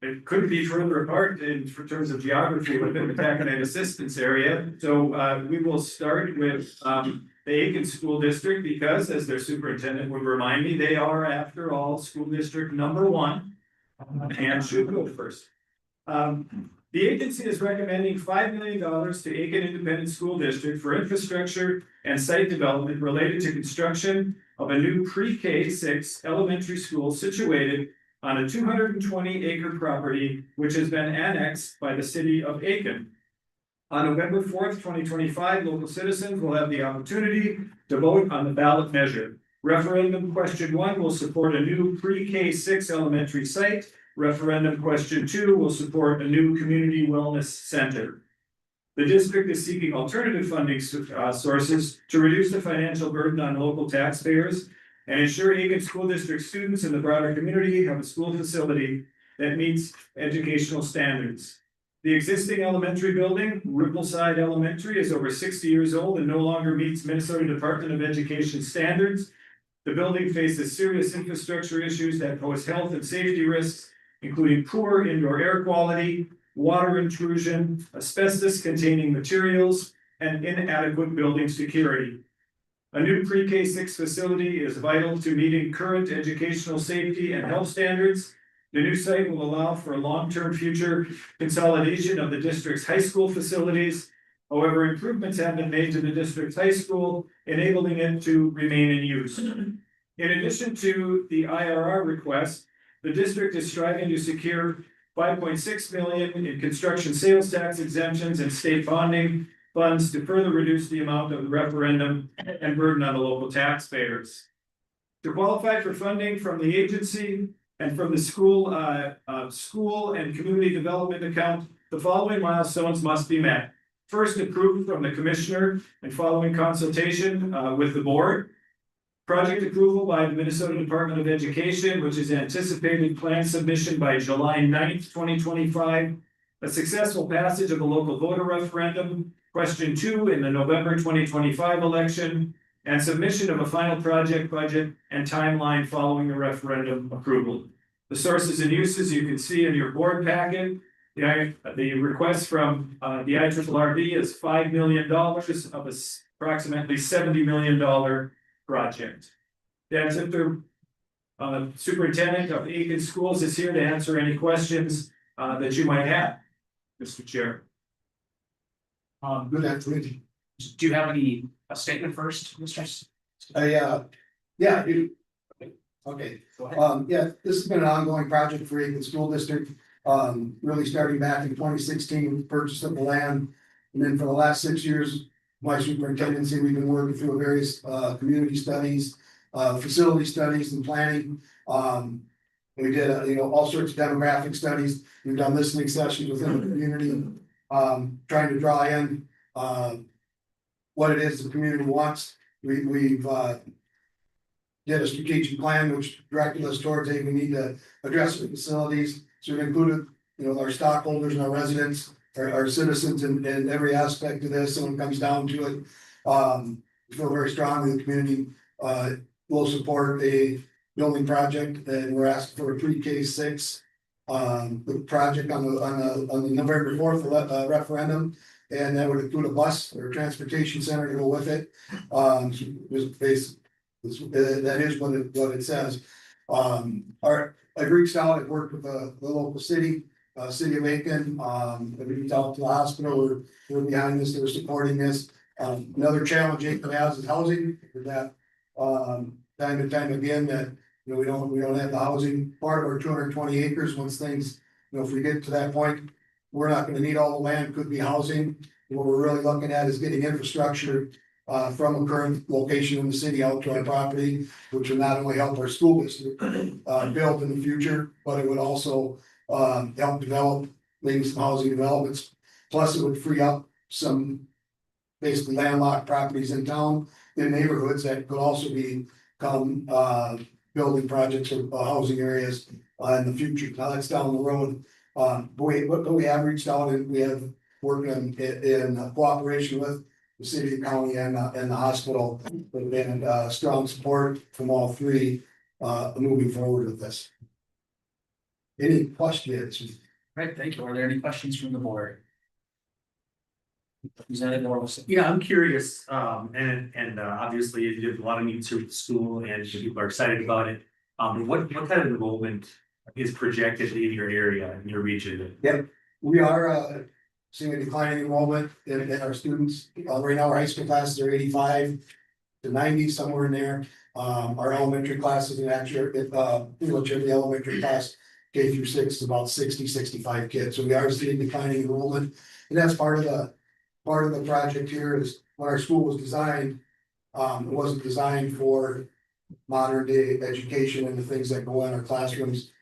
it couldn't be further apart in terms of geography within the Taconite Assistance Area. So we will start with the Aiken School District because, as their superintendent would remind me, they are, after all, school district number one and should go first. The agency is recommending $5 million to Aiken Independent School District for infrastructure and site development related to construction of a new pre-K 6 elementary school situated on a 220-acre property which has been annexed by the city of Aiken. On November 4th, 2025, local citizens will have the opportunity to vote on the ballot measure. Referendum question 1 will support a new pre-K 6 elementary site. Referendum question 2 will support a new community wellness center. The district is seeking alternative funding sources to reduce the financial burden on local taxpayers and ensure Aiken School District students and the broader community have a school facility that meets educational standards. The existing elementary building, Rippleside Elementary, is over 60 years old and no longer meets Minnesota Department of Education standards. The building faces serious infrastructure issues that pose health and safety risks, including poor indoor air quality, water intrusion, asbestos-containing materials, and inadequate building security. A new pre-K 6 facility is vital to meeting current educational safety and health standards. The new site will allow for a long-term future consolidation of the district's high school facilities. However, improvements have been made to the district's high school, enabling it to remain in use. In addition to the IRR request, the district is striving to secure $5.6 million in construction sales tax exemptions and state bonding funds to further reduce the amount of the referendum and burden on the local taxpayers. To qualify for funding from the agency and from the school and community development account, the following milestones must be met. First, approved from the commissioner and following consultation with the board. Project approval by the Minnesota Department of Education, which is anticipated plan submission by July 9th, 2025. A successful passage of the local voter referendum, question 2 in the November 2025 election, and submission of a final project budget and timeline following the referendum approval. The sources and uses you can see in your board packet. The request from the IRRB is $5 million of approximately $70 million project. That's it. The superintendent of Aiken Schools is here to answer any questions that you might have, Mr. Chair. Good afternoon. Do you have any statement first, Mr.? Yeah, okay. Yeah, this has been an ongoing project for Aiken School District. Really starting back in 2016, purchase of the land. And then for the last 6 years, my superintendency, we've been working through various community studies, facility studies and planning. We did all sorts of demographic studies. We've done listening sessions within the community, trying to draw in what it is the community wants. We've did a strategic plan which directed us towards we need to address the facilities. So we included our stockholders and our residents, our citizens in every aspect of this. So when it comes down to it, we feel very strongly the community will support a building project, and we're asking for a pre-K-6. The project on the November 4th referendum, and that would include a bus or a transportation center to go with it. That is what it says. I've reached out, I've worked with the local city, city of Aiken, I've reached out to the hospital, we're behind this, they're supporting this. Another challenge Aiken has is housing, that, time and time again, that, we don't have the housing part of our 220 acres. Once things, if we get to that point, we're not gonna need all the land, could be housing. What we're really looking at is getting infrastructure from a current location in the city out to our property, which will not only help our school district build in the future, but it would also help develop maybe some housing developments. Plus, it would free up some basically landlocked properties in town, in neighborhoods that could also become building projects or housing areas in the future. Now that's down the road. But we have reached out, and we have worked in cooperation with the city, the county, and the hospital, and strong support from all three moving forward with this. Any questions? Right, thank you. Are there any questions from the board? Representative Morrison. Yeah, I'm curious, and obviously you have a lot of needs here with the school and people are excited about it. What kind of enrollment is projected in your area, in your region? Yep, we are seeing a declining enrollment in our students. Right now, our high school classes are 85 to 90, somewhere in there. Our elementary classes, and actually, pretty much every elementary class, K through 6, is about 60, 65 kids. So we are seeing declining enrollment, and that's part of the project here. Is when our school was designed, it wasn't designed for modern day education, and the things that go in our classrooms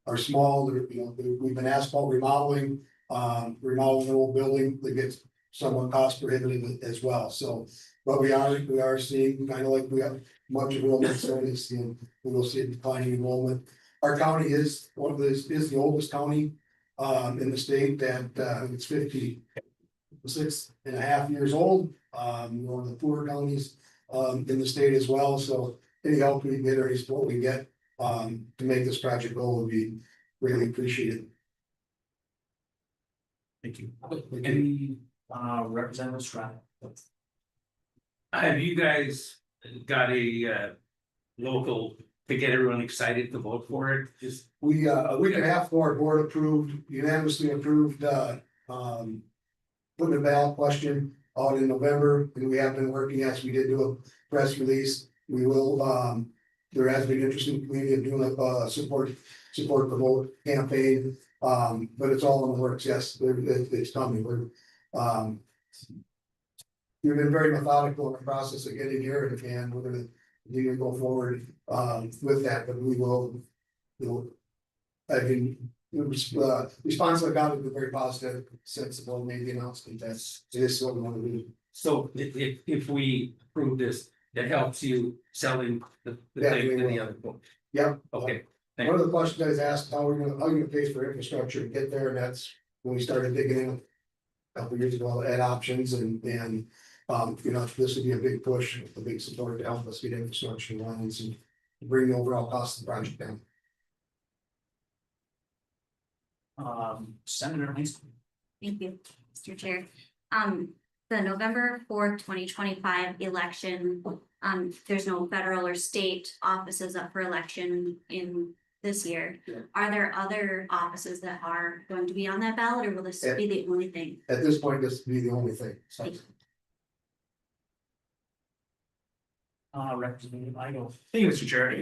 are small. We've been asphalt remodeling an old building that gets somewhat cost prohibitive as well. So, but we are seeing, kind of like we have much enrollment studies, and we will see a declining enrollment. Our county is the oldest county in the state, that it's 56.5 years old. One of the poorer counties in the state as well. So any help we can get, or any support we get to make this project go would be really appreciated. Thank you. Any Representative Stroud? Have you guys got a local to get everyone excited to vote for it? Just We a week and a half ago, our board unanimously approved putting a ballot question out in November, and we have been working, as we did do a press release. We will, there has been interest in the community of doing a support the vote campaign, but it's all in the works. Yes, it's coming. We've been very methodical in the process of getting here, and we're gonna continue to go forward with that, but we will, I mean, response I got has been very positive since the board made the announcement. It is what we want to do. so if we approve this, that helps you selling the thing to the other folks. Yep. Okay. One of the questions I was asked, how are you gonna pay for infrastructure to get there, and that's when we started digging in a couple years ago at options, and this would be a big push, a big support to help us get infrastructure lines and bring the overall cost of the project down. Senator Haynes. Thank you, Mr. Chair. The November 4th, 2025 election, there's no federal or state offices up for election in this year. Are there other offices that are going to be on that ballot, or will this be the only thing? At this point, this would be the only thing. So. Representative Idle. Thank you, Mr. Chair.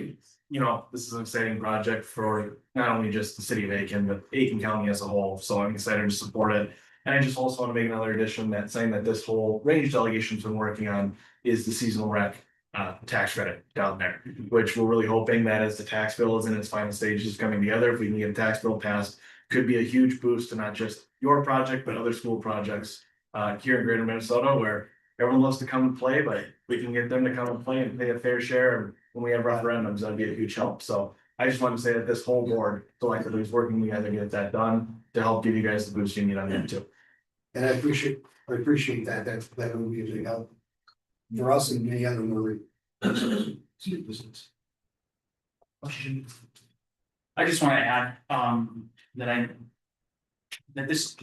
This is an exciting project for not only just the city of Aiken, but Aiken County as a whole. So I'm excited to support it. And I just also want to make another addition that saying that this whole range delegation's been working on is the seasonal rec tax credit down there, which we're really hoping that as the tax bill is in its final stages coming together, if we can get a tax bill passed, could be a huge boost to not just your project, but other school projects here in greater Minnesota, where everyone loves to come and play, but we can get them to come and play and pay a fair share. And when we have referendums, that'd be a huge help. So I just want to say that this whole board collectively is working together to get that done to help give you guys the boost you need on that too. And I appreciate that. That would be a big help for us and many other. citizens. I just want to add, that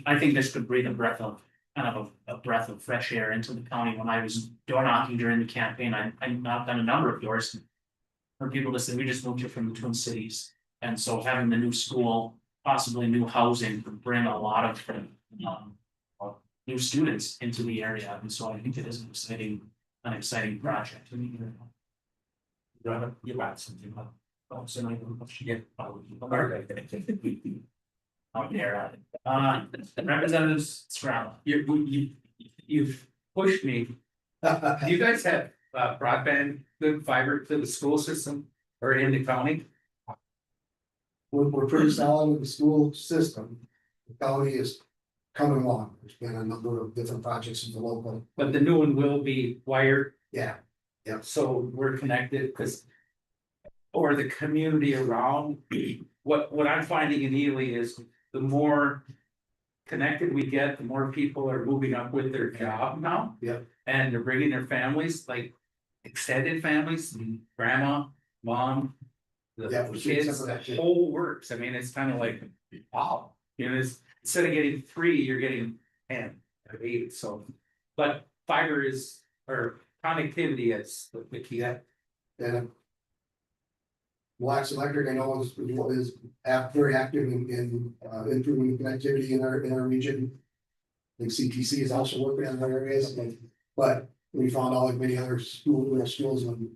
I think this could breathe a breath of, kind of a breath of fresh air into the county. When I was door knocking during the campaign, I knocked on a number of doors. For people to say, we just moved here from the Twin Cities, and so having the new school, possibly new housing, could bring a lot of, new students into the area, and so I think it is an exciting project. You got something up. Oh, so I yeah. Out there, Representatives Scrabble. You've pushed me. Do you guys have broadband, good fiber to the school system or in the county? We're pretty solid with the school system. The county is coming along. There's been a number of different projects in the local. But the new one will be wired. Yeah. So we're connected because. Or the community around, what I'm finding in Ely is the more. Connected we get, the more people are moving up with their job now. Yep. And they're bringing their families, like extended families, grandma, mom. Yeah, The we're seeing kids, some of the that too. whole works. I mean, it's kind of like, wow, instead of getting 3, you're getting 10 or 8, so. But fiber is, or connectivity is the key. And Wax Electric, I know is very active in improving connectivity in our region. I think CTC is also working on other areas, but we found out like many other schools when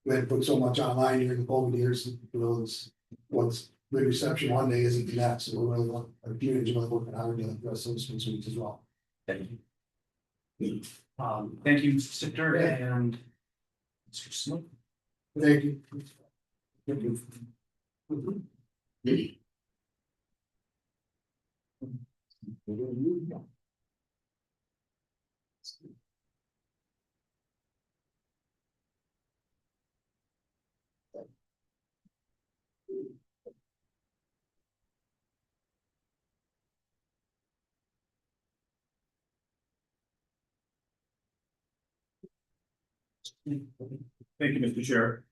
we had put so much online during the COVID years, what's the reception one day isn't the next, so we're really our community is really working hard to address those concerns as well. Thank you. Thank you, Mr. Sitter and Mr. Smith. Thank you. Thank you, Mr. Chair.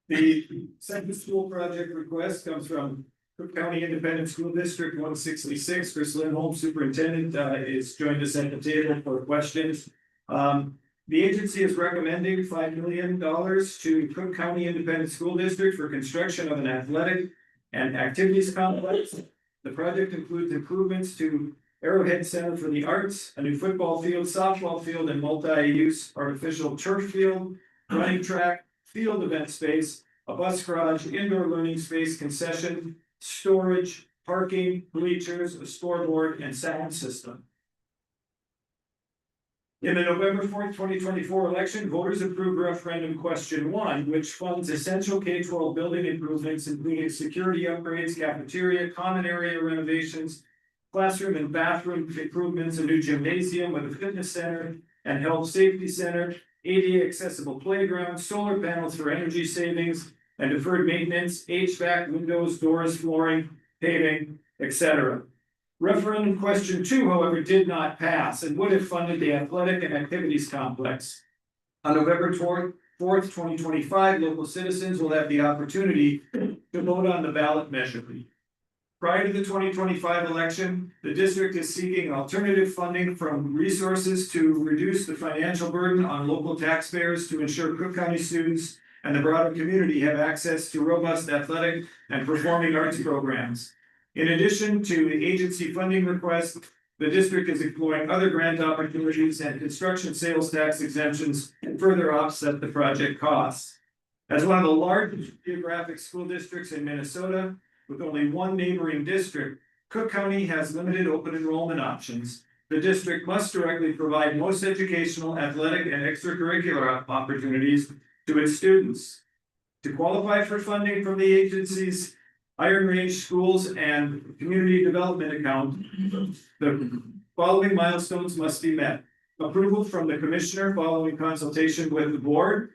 The second school project request comes from Cook County Independent School District 166. Chris Lindholm, Superintendent, is joined us at the table for questions. The agency is recommending $5 million to Cook County Independent School District for construction of an athletic and activities complex. The project includes improvements to Arrowhead Center for the Arts, a new football field, softball field, and multi-use artificial turf field, running track, field event space, a bus garage, indoor learning space, concession, storage, parking, bleachers, a scoreboard, and sound system. In the November 4th, 2024 election, voters approved referendum question 1, which funds essential K-12 building improvements, including security upgrades, cafeteria, common area renovations, classroom and bathroom improvements, a new gymnasium with a fitness center and health safety center, ADA accessible playground, solar panels for energy savings, and deferred maintenance, HVAC, windows, doors, flooring, paving, etc. Referendum question 2, however, did not pass and would have funded the athletic and activities complex. On November 4th, 2025, local citizens will have the opportunity to vote on the ballot measure. Prior to the 2025 election, the district is seeking alternative funding from resources to reduce the financial burden on local taxpayers to ensure Cook County students and the broader community have access to robust athletic and performing arts programs. In addition to the agency funding request, the district is exploring other grant opportunities and construction sales tax exemptions to further offset the project costs. As one of the largest geographic school districts in Minnesota, with only one neighboring district, Cook County has limited open enrollment options. The district must directly provide most educational, athletic, and extracurricular opportunities to its students. To qualify for funding from the agency's Iron Range Schools and Community Development account, the following milestones must be met. Approval from the commissioner following consultation with the board.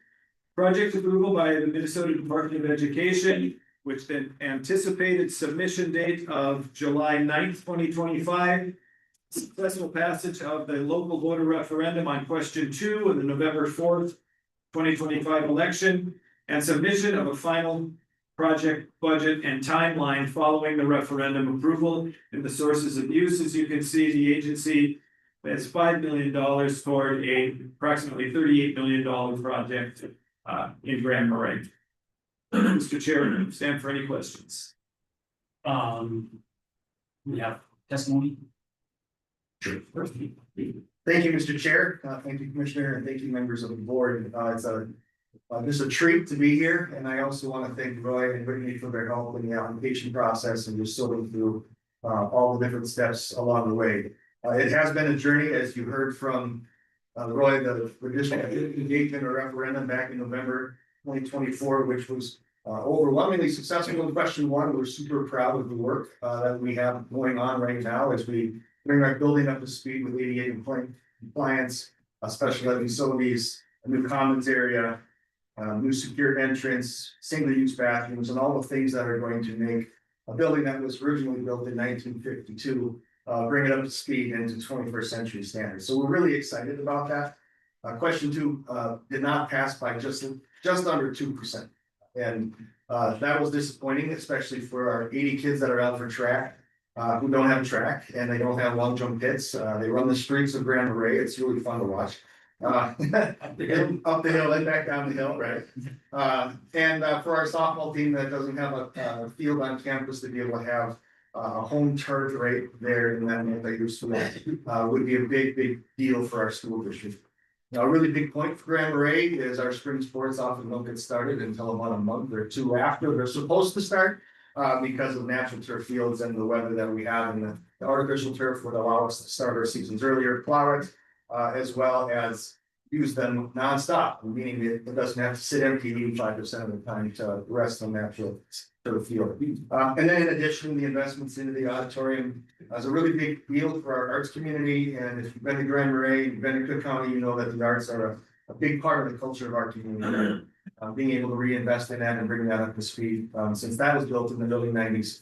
Project approval by the Minnesota Department of Education, with an anticipated submission date of July 9th, 2025. Successful passage of the local voter referendum on question 2 in the November 4th, 2025 election, and submission of a final project budget and timeline following the referendum approval and the sources of use. As you can see, the agency has $5 million toward a approximately $38 million project in Grand Marais. Mr. Chair, stand for any questions. We have testimony. Sure. Thank you, Mr. Chair. Thank you, Commissioner, and thank you, members of the board. It's just a treat to be here, and I also want to thank Roy and Brittany for their help in the application process and just sorting through all the different steps along the way. It has been a journey, as you heard from Roy, the district engagement or referendum back in November 2024, which was overwhelmingly successful in question one. We're super proud of the work that we have going on right now as we bring our building up to speed with ADA compliance, special ed facilities, a new commons area, new secure entrance, single-use bathrooms, and all the things that are going to make a building that was originally built in 1952 bring it up to speed into 21st century standards. So we're really excited about that. Question two did not pass by just under 2%. And that was disappointing, especially for our 80 kids that are out for track, who don't have a track and they don't have long jump pits. They run the streets of Grand Marais. It's really fun to watch. Up the hill and back down the hill, right? And for our softball team that doesn't have a field on campus to be able to have a home charge rate there in that multi-use school would be a big deal for our school district. Now, a really big point for Grand Marais is our spring sports often don't get started until about a month or two after they're supposed to start because of natural turf fields and the weather that we have. And the artificial turf would allow us to start our seasons earlier, plow it, as well as use them nonstop, meaning it doesn't have to sit empty 85% of the time to rest on natural turf field. And then in addition, the investments into the auditorium is a really big deal for our arts community. And if you've been to Grand Marais, you've been to Cook County, you know that the arts are a big part of the culture of our community. Being able to reinvest in that and bring that up to speed, since that was built in the early 90s,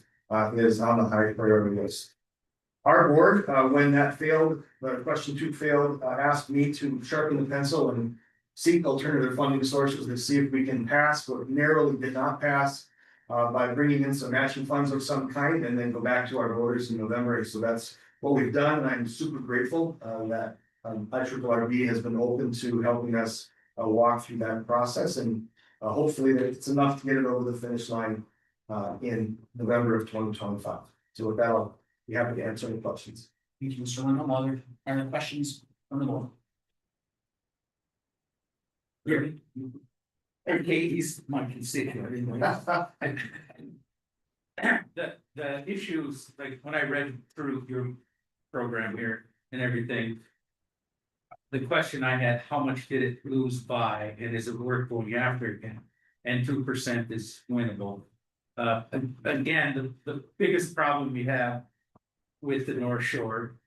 is on the high priority list. Our board, when that failed, question two failed, asked me to sharpen the pencil and seek alternative funding sources to see if we can pass what narrowly did not pass by bringing in some matching funds of some kind and then go back to our voters in November. So that's what we've done. And I'm super grateful that IRRB has been open to helping us walk through that process. And hopefully that it's enough to get it over the finish line in November of 2025. So with that, I'll be happy to answer any questions. Thank you, Mr. Lindholm. Other questions from the board? Here. Okay, he's my constituent. The issues, like when I read through your program here and everything, the question I had, how much did it lose by, and is it worth going after again? And 2% is winnable. Again, the biggest problem we have with the North Shore,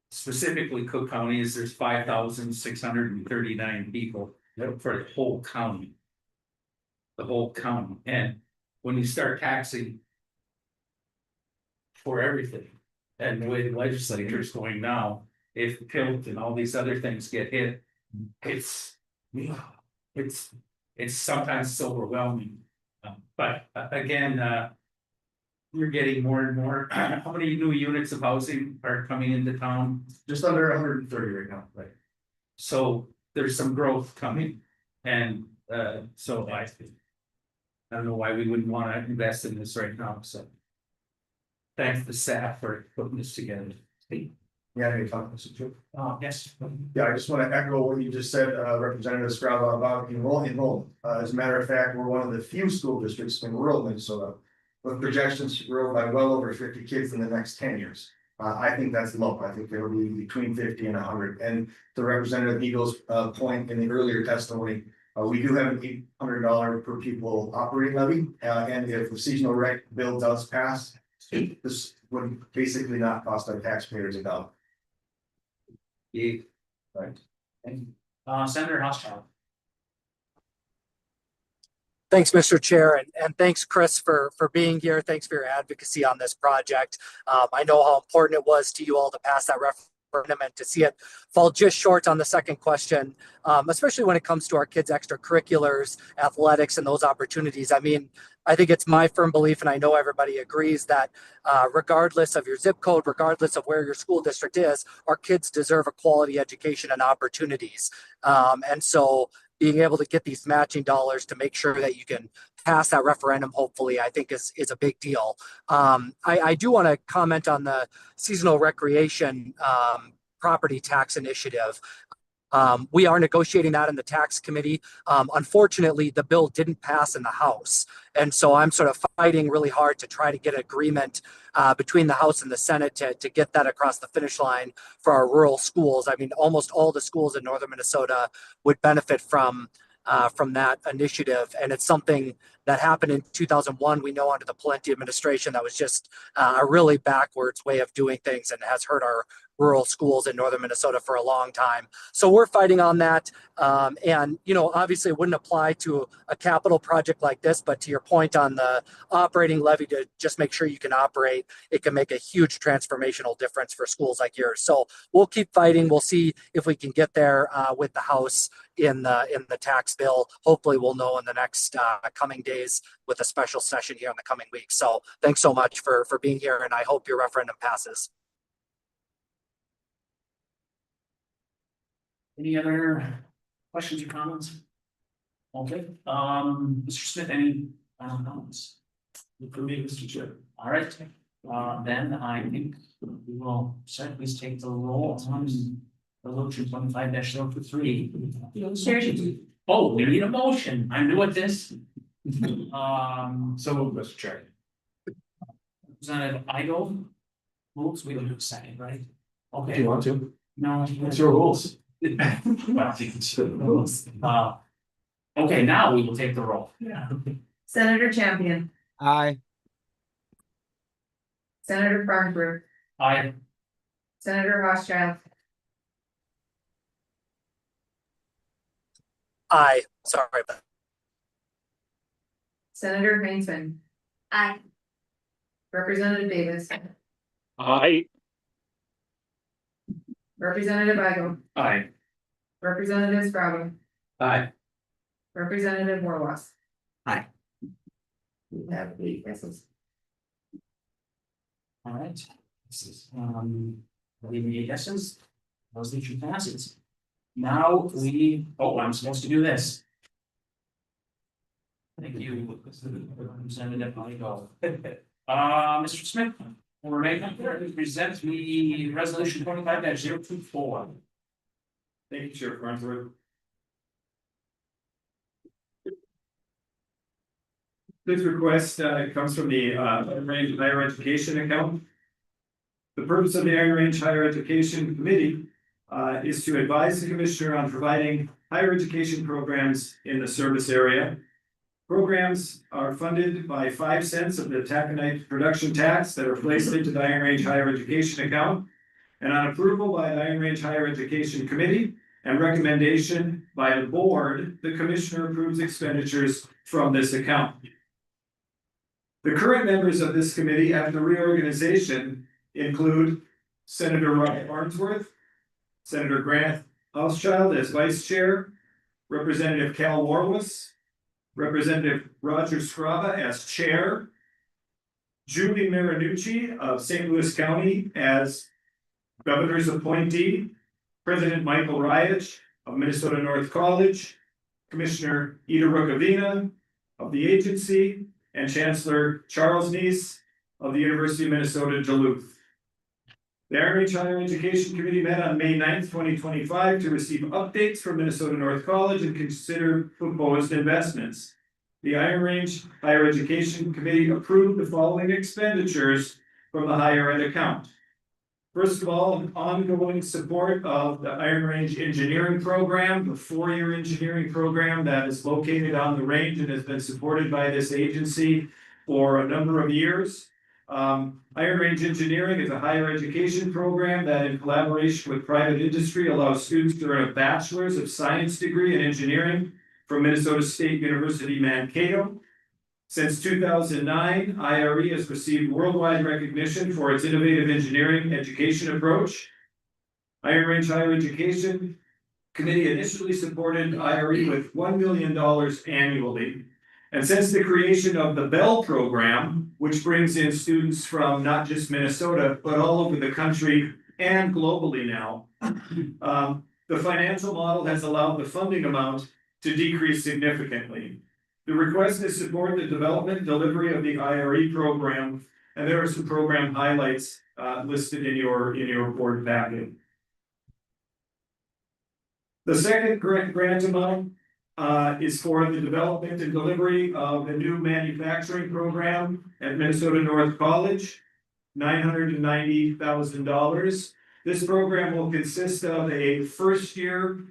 specifically Cook County, is there's 5,639 people for the whole county. The whole county. And when you start taxing for everything, and the way the legislature is going now, if PILT and all these other things get hit, it's sometimes overwhelming. But again, you're getting more and more. How many new units of housing are coming into town? Just under 130 right now, right? So there's some growth coming, and so I don't know why we wouldn't want to invest in this right now. So thanks the staff for putting this together. Yeah, any comments? Yes. Yeah, I just want to echo what you just said, Representative Scrava, about enrollment. As a matter of fact, we're one of the few school districts in rural Minnesota with projections to grow by well over 50 kids in the next 10 years. I think that's low. I think there will be between 50 and 100. And to Representative Eagle's point in the earlier testimony, we do have an $800 per pupil operating levy. And if the seasonal rec bill does pass, this would basically not cost our taxpayers a dollar. Yeah. Right. Thank you. Senator Hochschild. Thanks, Mr. Chair, and thanks, Chris, for being here. Thanks for your advocacy on this project. I know how important it was to you all to pass that and to see it fall just short on the second question, especially when it comes to our kids' extracurriculars, athletics, and those opportunities. I mean, I think it's my firm belief, and I know everybody agrees, that regardless of your zip code, regardless of where your school district is, our kids deserve a quality education and opportunities. And so being able to get these matching dollars to make sure that you can pass that referendum, hopefully, I think is a big deal. I do want to comment on the seasonal recreation property tax initiative. We are negotiating that in the tax committee. Unfortunately, the bill didn't pass in the House. And so I'm sort of fighting really hard to try to get agreement between the House and the Senate to get that across the finish line for our rural schools. I mean, almost all the schools in northern Minnesota would benefit from that initiative. And it's something that happened in 2001. We know under the Pawlenty administration that was just a really backwards way of doing things and has hurt our rural schools in northern Minnesota for a long time. So we're fighting on that. And, you know, obviously it wouldn't apply to a capital project like this, but to your point on the operating levy, to just make sure you can operate, it can make a huge transformational difference for schools like yours. So we'll keep fighting. We'll see if we can get there with the House in the tax bill. Hopefully we'll know in the next coming days with a special session here in the coming weeks. So thanks so much for being here, and I hope your referendum passes. Any other questions or comments? Okay, Mr. Smith, any final comments? For me, Mr. Chair. All right, then I think we will please take the roll on resolution 25-023. Oh, we need a motion. I'm new at this. So moved, Mr. Chair. Representative Igo moves, we don't have a second, right? Okay. Do you want to? No. It's your rules. Well, I think it's your rules. Okay, now we will take the roll. Yeah. Senator Champion, Aye. Senator Farnsworth, Aye. Senator Rothschild, Aye. Sorry about that. Senator Heinzman, Aye. Representative Davis, Aye. Representative Igo, Aye. Representative Scrabble, Aye. Representative Warwas. Aye. We have 8 yeses. All right. This is, the yeses. Resolution passes. Now I'm supposed to do this. Thank you, Representative Igo. Mr. Smith, will remain up there, present me resolution 25-024. Thank you, Chair Farnsworth. This request comes from the Iron Range Higher Education account. The purpose of the Iron Range Higher Education Committee is to advise the Commissioner on providing higher education programs in the service area. Programs are funded by 5 cents of the taconite production tax that are placed into the Iron Range Higher Education account. And on approval by the Iron Range Higher Education Committee and recommendation by the board, the Commissioner approves expenditures from this account. The current members of this committee after reorganization include Senator Robert Farnsworth, Senator Grant Hauschild as vice chair, Representative Cal Warwas, Representative Roger Scraba as chair, Julie Marinucci of St. Louis County as governor's appointee, President Michael Ryich of Minnesota North College, Commissioner Ida Rukavina of the agency, and Chancellor Charles Neese of the University of Minnesota Duluth. The Iron Range Higher Education Committee met on May 9th, 2025 to receive updates from Minnesota North College and consider proposed investments. The Iron Range Higher Education Committee approved the following expenditures from the higher ed account. First of all, ongoing support of the Iron Range Engineering Program, the 4-year engineering program that is located on the range and has been supported by this agency for a number of years. Iron Range Engineering is a higher education program that in collaboration with private industry allows students to earn a bachelor's of science degree in engineering from Minnesota State University Mankato. Since 2009, IRE has received worldwide recognition for its innovative engineering education approach. Iron Range Higher Education Committee initially supported IRE with $1 million annually. And since the creation of the Bell program, which brings in students from not just Minnesota, but all over the country and globally now, the financial model has allowed the funding amount to decrease significantly. The request is support the development and delivery of the IRE program, and there are some program highlights listed in your board packet. The second grant amount is for the development and delivery of a new manufacturing program at Minnesota North College, $990,000. This program will consist of a first year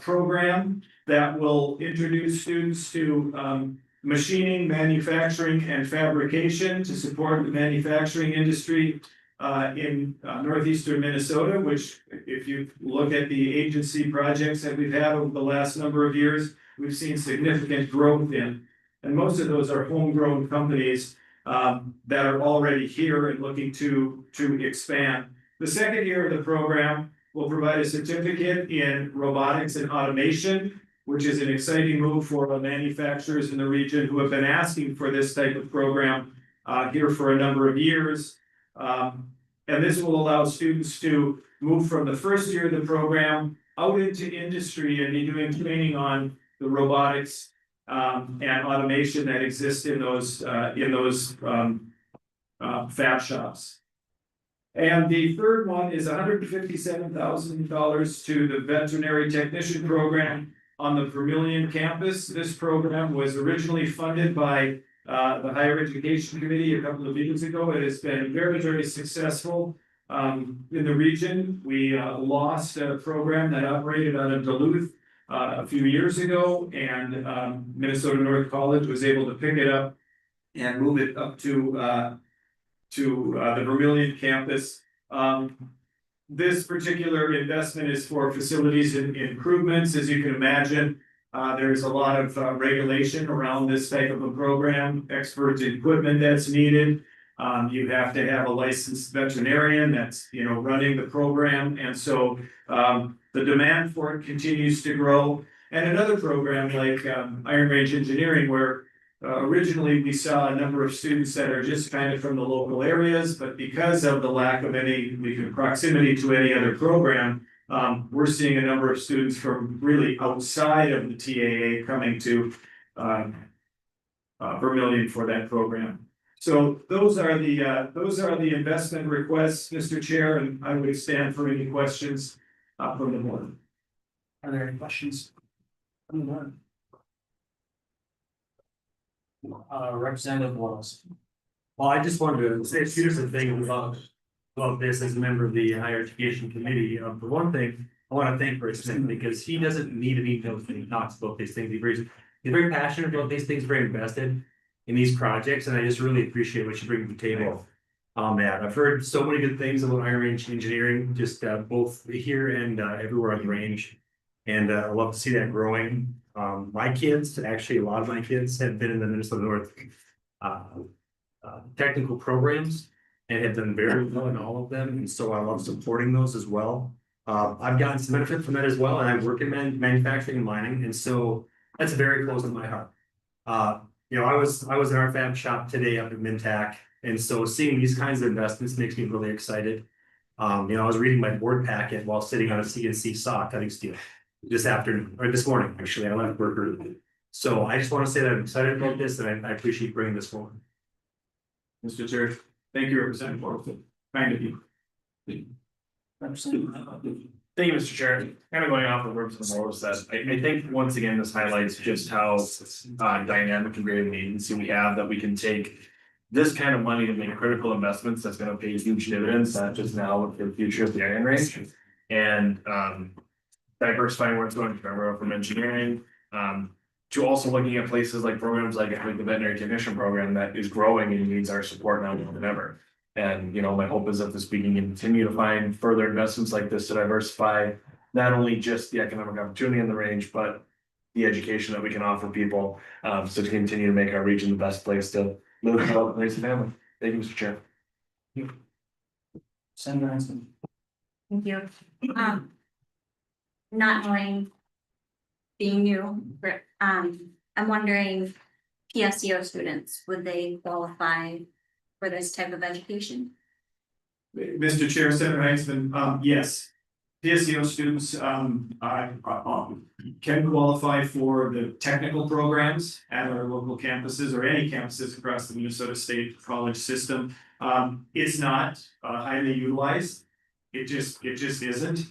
program that will introduce students to machining, manufacturing, and fabrication to support the manufacturing industry in northeastern Minnesota, which if you look at the agency projects that we've had over the last number of years, we've seen significant growth in. And most of those are homegrown companies that are already here and looking to expand. The second year of the program will provide a certificate in robotics and automation, which is an exciting move for manufacturers in the region who have been asking for this type of program here for a number of years. And this will allow students to move from the first year of the program out into industry and be doing training on the robotics and automation that exists in those fab shops. And the third one is $157,000 to the veterinary technician program on the Vermillion campus. This program was originally funded by the Higher Education Committee a couple of years ago. It has been very, very successful in the region. We lost a program that operated out of Duluth a few years ago, and Minnesota North College was able to pick it up and move it up to the Vermillion campus. This particular investment is for facilities and improvements. As you can imagine, there's a lot of regulation around this type of a program, expert equipment that's needed. You have to have a licensed veterinarian that's running the program, and so the demand for it continues to grow. And another program like Iron Range Engineering, where originally we saw a number of students that are just kind of from the local areas, but because of the lack of any proximity to any other program, we're seeing a number of students from really outside of the TAA coming to Vermillion for that program. So those are the investment requests, Mr. Chair, and I would stand for any questions from the board. Are there any questions from the board? Representative Wallace. Well, I just wanted to say a few different things about this as a member of the Higher Education Committee. For one thing, I want to thank Rick Smith because he doesn't need an email when he talks about these things. He's very passionate about these things, very invested in these projects, and I just really appreciate what you bring to the table on that. I've heard so many good things about Iron Range Engineering, just both here and everywhere on the range, and I love to see that growing. My kids, actually a lot of my kids have been in the Minnesota North technical programs and have done very well in all of them, and so I love supporting those as well. I've gotten some benefit from that as well, and I work in manufacturing and mining, and so that's very close to my heart. I was in our fab shop today up at Mintac, and so seeing these kinds of investments makes me really excited. I was reading my board packet while sitting on a CNC saw cutting steel this afternoon, or this morning, actually. I left work early. So I just want to say that I'm excited about this, and I appreciate bringing this forward. Mr. Chair, thank you, Representative Warfield. Kind of you. Thank you, Mr. Chair. Kind of going off of what Representative Morrow said, I think once again, this highlights just how dynamic and great an agency we have, that we can take this kind of money to make critical investments that's going to pay huge dividends, not just now, but for the future of the Iron Range. And diversifying where it's going from engineering to also looking at places like programs like the veterinary technician program that is growing and needs our support now more than ever. And my hope is that we can continue to find further investments like this to diversify not only just the economic opportunity in the range, but the education that we can offer people, so to continue to make our region the best place to live, develop, and raise a family. Thank you, Mr. Chair. Senator Hanson. Thank you. Not knowing, being new, I'm wondering, PSEO students, would they qualify for this type of education? Mr. Chair, Senator Heitzman, yes. PSEO students, can qualify for the technical programs at our local campuses or any campuses across the Minnesota State college system. It's not highly utilized. It just isn't.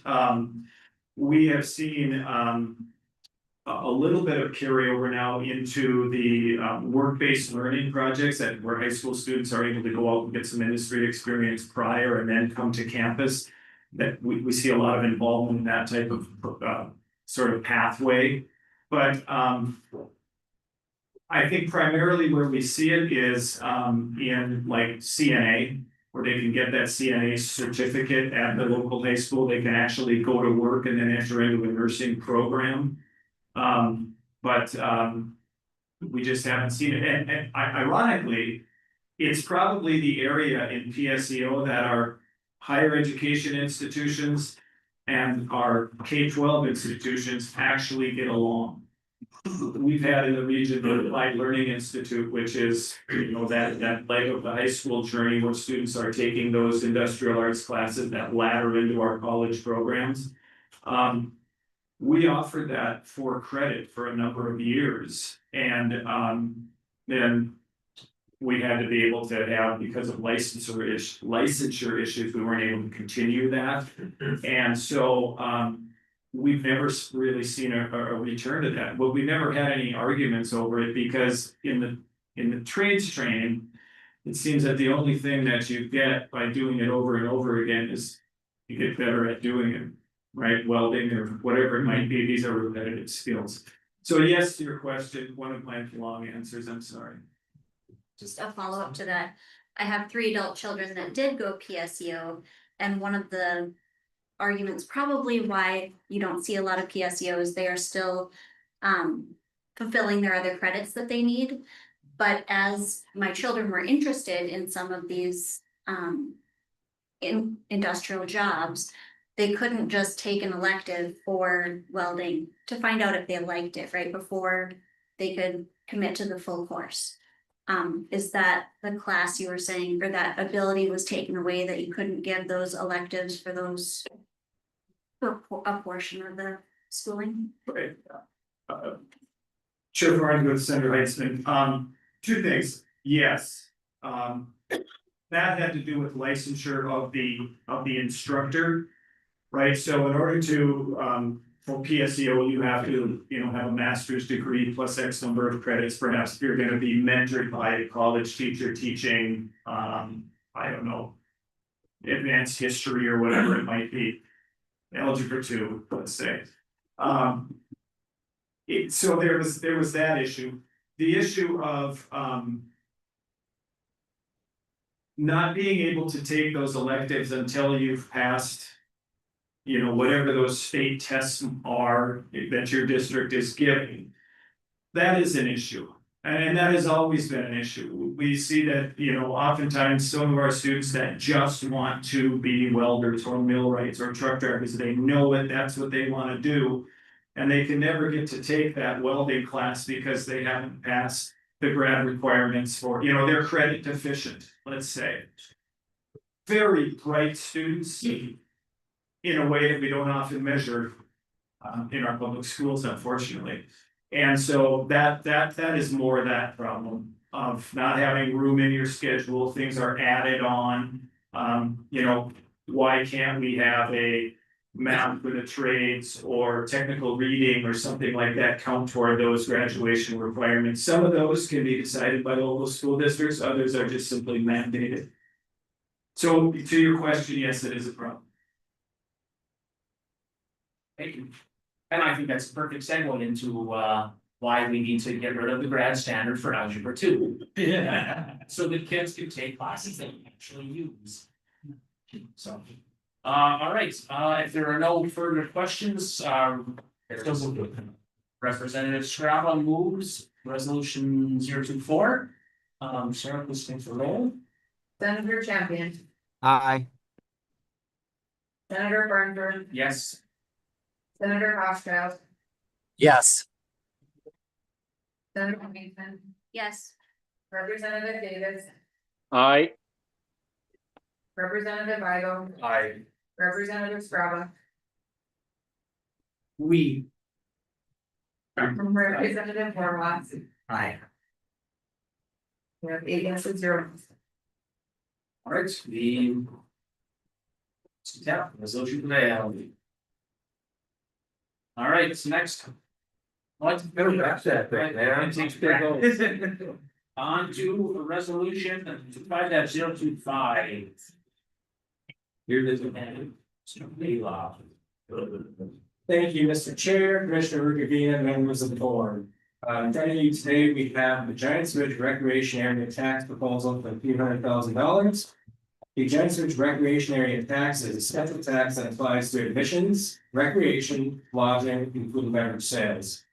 We have seen, a little bit of carryover now into the work-based learning projects that where high school students are able to go out and get some industry experience prior and then come to campus. That we see a lot of involvement in that type of sort of pathway. But I think primarily where we see it is in like CNA, where they can get that CNA certificate at the local high school. They can actually go to work and then enter into a nursing program. But we just haven't seen it. And ironically, it's probably the area in PSEO that our higher education institutions and our K-12 institutions actually get along. We've had in the region the Applied Learning Institute, which is, you know, that leg of the high school journey where students are taking those industrial arts classes that ladder into our college programs. We offered that for credit for a number of years, and then we had to be able to have, because of licensure issues, we weren't able to continue that. And so we've never really seen a return to that, but we've never had any arguments over it, because in the trades training, it seems that the only thing that you get by doing it over and over again is you get better at doing it. Right, welding or whatever it might be, these are repetitive skills. So yes, to your question, one of my long answers, I'm sorry. Just a follow-up to that. I have 3 adult children that did go PSEO, and one of the arguments probably why you don't see a lot of PSEOs, they are still fulfilling their other credits that they need. But as my children were interested in some of these in industrial jobs, they couldn't just take an elective for welding to find out if they liked it right before they could commit to the full course. Is that the class you were saying, or that ability was taken away, that you couldn't give those electives for those, for a portion of the schooling? Right. Chair Barnes with Senator Heitzman. 2 things. Yes. That had to do with licensure of the instructor. Right, so in order to for PSEO, you have to, you know, have a master's degree plus X number of credits. Perhaps if you're going to be mentored by a college teacher teaching, I don't know, advanced history or whatever it might be, algebra 2, let's say. So there was that issue. The issue of not being able to take those electives until you've passed, you know, whatever those state tests are that your district is giving. That is an issue. And that has always been an issue. We see that, you know, oftentimes some of our students that just want to be welders or millwrights or truck drivers, they know that that's what they want to do. And they can never get to take that welding class because they haven't passed the grad requirements for, you know, they're credit deficient, let's say. Very bright students, in a way that we don't often measure in our public schools, unfortunately. And so that is more that problem of not having room in your schedule, things are added on. You know, why can't we have a math for the trades or technical reading or something like that count toward those graduation requirements? Some of those can be decided by local school districts, others are just simply mandated. So to your question, yes, it is a problem. Thank you. And I think that's a perfect segue into why we need to get rid of the grad standard for algebra 2. Yeah. So that kids can take classes they actually use. So, all right, if there are no further questions, Representative Straba moves resolution 024. Sarah, please take the roll. Senator Champion, Aye. Senator Burnford, Yes. Senator Hochschild, Yes. Senator Mason, Yes. Representative Davis, Aye. Representative Igo, Aye. Representative Scrabba, We. Representative Horwath. Aye. We have 8 yeses, 0 noes. All right, the. Yeah, resolution today. All right, so next. On to resolution 5-025. Here it is. Thank you, Mr. Chair, Commissioner Rubina, members of the board. In front of you today, we have the Giants Ridge Recreation Area Tax Proposal for $300,000. The Giants Ridge Recreation Area Tax is a special tax that applies to admissions, recreation, lodging, and food and beverage sales.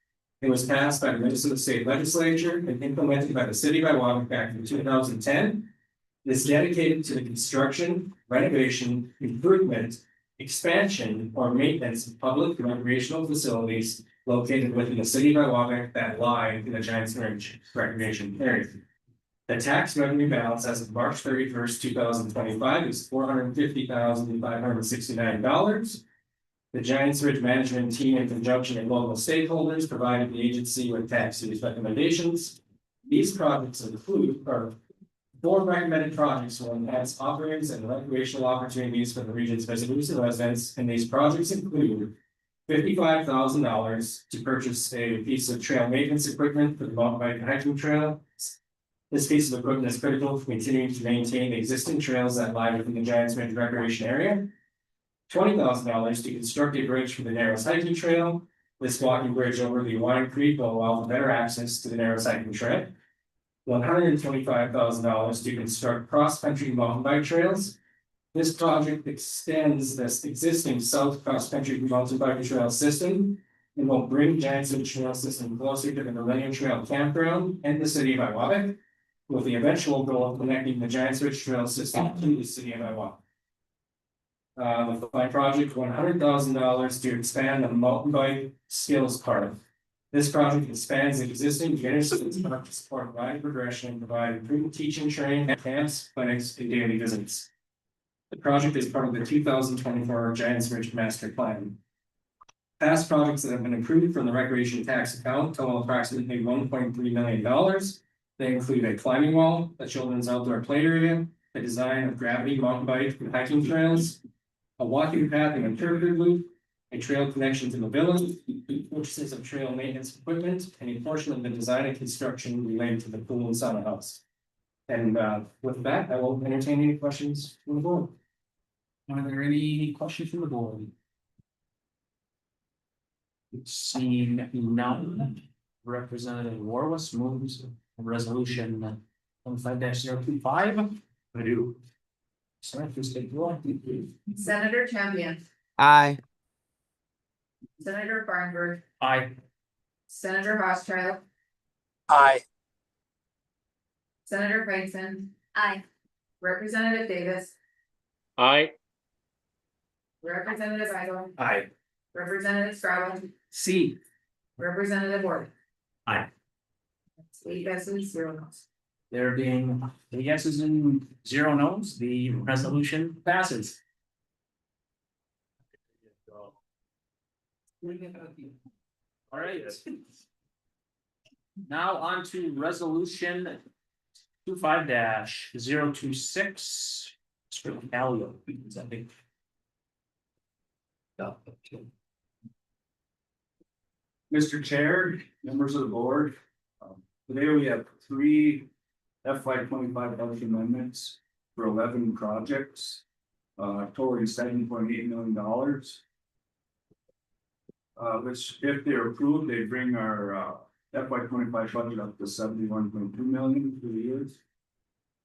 It was passed by the Minnesota State Legislature and implemented by the city of Iowa back in 2010. It is dedicated to the construction, renovation, improvement, expansion, or maintenance of public recreational facilities located within the city of Iowa that lie in the Giants Ridge Recreation Area. The tax revenue balance as of March 31st, 2025 is $450,569. The Giants Ridge Management Team, in conjunction with local stakeholders, provided the agency with tax use recommendations. These projects include, or 4 recommended projects will enhance offerings and recreational opportunities for the region's visitors and residents, and these projects include $55,000 to purchase a piece of trail maintenance equipment for the mountain bike and hiking trail. This piece of equipment is critical for continuing to maintain the existing trails that lie within the Giants Ridge Recreation Area. $20,000 to construct a bridge for the Narrows hiking trail. This walking bridge over the Wine Creek will allow for better access to the Narrows hiking trail. $125,000 to construct cross-country mountain bike trails. This project extends this existing south cross-country mountain bike trail system and will bring Giants Ridge Trail System closer to the Millennium Trail Campground and the city of Iowa, with the eventual goal of connecting the Giants Ridge Trail System to the city of Iowa. My project, $100,000 to expand the mountain bike skills part. This project expands the existing Genesis Park to support riding progression and provide improved teaching, training, camps, clinics, and daily visits. The project is part of the 2024 Giants Ridge Master Plan. Past projects that have been approved from the recreation tax account total approximately $1.3 million. They include a climbing wall, a children's outdoor play area, the design of gravity mountain bike and hiking trails, a walking path and a turf loop, a trail connection to the village, purchases of trail maintenance equipment, and a portion of the design and construction related to the pool and sauna house. And with that, I will entertain any questions from the board. Are there any questions from the board? Seeing none, Representative Warwas moves resolution 5-025. I do. Sorry, please take the roll. Senator Champion, Aye. Senator Barnberg, Aye. Senator Hochschild, Aye. Senator Franson, Aye. Representative Davis, Aye. Representative Igo, Aye. Representative Scrabba, C. Representative Ward. Aye. 8 yeses, 0 noes. There being 8 yeses and 0 noes, the resolution passes. All right. Now on to resolution 25-026. Mr. Callio, presenting. Mr. Chair, members of the board, today we have 3 FY25 budget amendments for 11 projects, totaling $7.8 million. Which, if they're approved, they bring our FY25 budget up to $71.2 million for the years.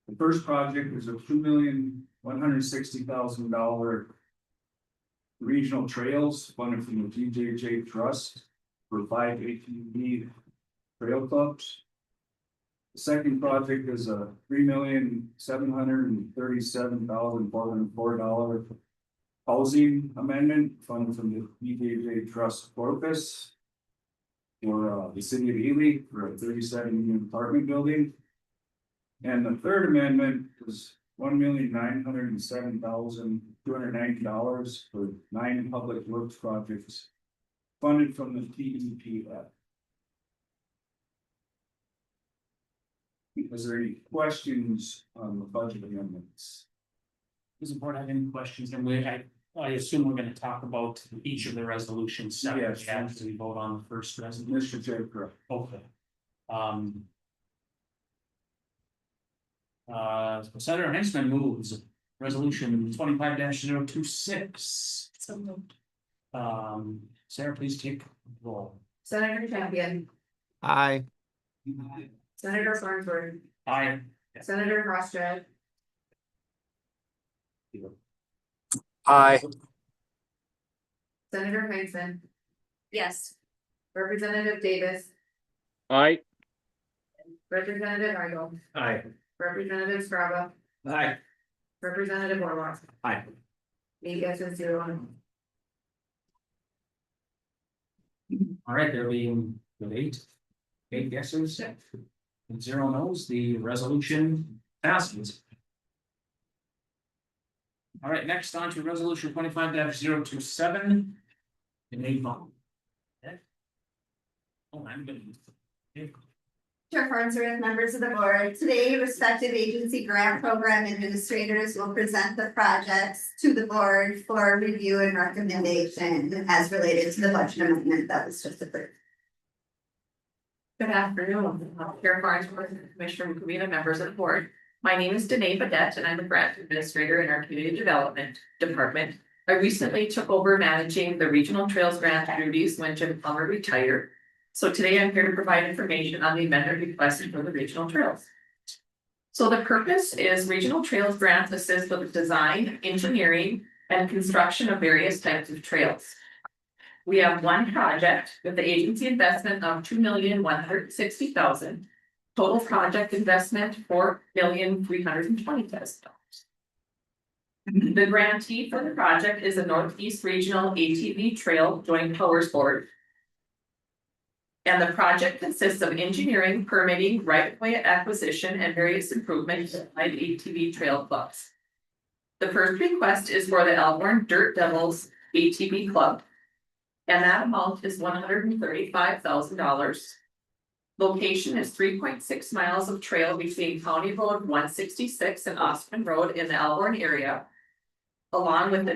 The first project is a $2,160,000 regional trails funded from the TJJ Trust for 5 ATV trail clubs. The second project is a $3,737,404 housing amendment funded from the BJJ Trust Corpus. For the city of Ely for a 37-unit apartment building. And the third amendment was $1,907,290 for 9 public works projects. Funded from the TEPF. Is there any questions on the budget amendments? Does the board have any questions? And I assume we're gonna talk about each of the resolutions separately Yes. after we vote on the first resolution. Mr. Chair, correct. Okay. Senator Heisman moves resolution 25-026. Sarah, please take roll. Senator Champion, Aye. Senator Farnsworth, Aye. Senator Rothschild, Aye. Senator Heisman, Yes. Representative Davis, I, Representative Idle, Aye. Representative Scrabba, Aye. Representative Warlock. Aye. 8 yeses, 0 no. All right, there being eight yeses and 0 no's, the resolution passes. All right, next on to resolution 25-027. It may vote. Oh, I'm gonna. Chair Farnsworth, members of the board, today respective agency grant program administrators will present the projects to the board for review and recommendation as related to the budget amendment that was just approved. Good afternoon, Chair Farnsworth, Commissioner Mukavina, members of the board. My name is Danae Badette, and I'm the grant administrator in our community development department. I recently took over managing the regional trails grant duties when Jim Plummer retired. So today I'm here to provide information on the amendment requested for the regional trails. So the purpose is regional trails grants assist with the design, engineering, and construction of various types of trails. We have one project with the agency investment of $2,160,000. Total project investment $4,320,000. The grantee for the project is the Northeast Regional ATV Trail Joint Powers Board. And the project consists of engineering, permitting, right-of-way acquisition, and various improvements by the ATV trail clubs. The first request is for the Elborn Dirt Devils ATV Club. And that amount is $135,000. Location is 3.6 miles of trail between County Road 166 and Austin Road in the Elborn area. Along an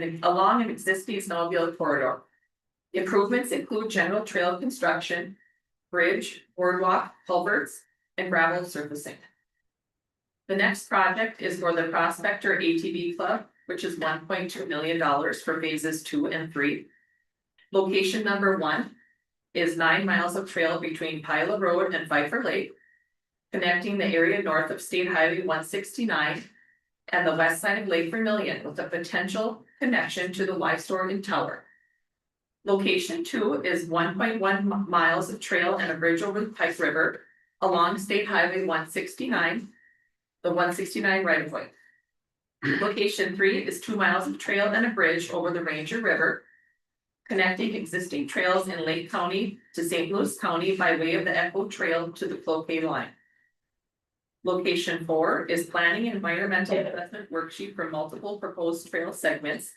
existing snowmobile corridor. Improvements include general trail construction, bridge, boardwalk, culverts, and gravel surfacing. The next project is for the Prospector ATV Club, which is $1.2 million for phases 2 and 3. Location number 1 is 9 miles of trail between Pila Road and Pfeiffer Lake, connecting the area north of State Highway 169 and the west side of Lake Vermilion with a potential connection to the livestock and tower. Location 2 is 1.1 miles of trail and a bridge over the Pike River along State Highway 169, the 169 right of way. Location 3 is 2 miles of trail and a bridge over the Ranger River, connecting existing trails in Lake County to St. Louis County by way of the Echo Trail to the Cloquet line. Location 4 is planning and environmental assessment worksheet for multiple proposed trail segments,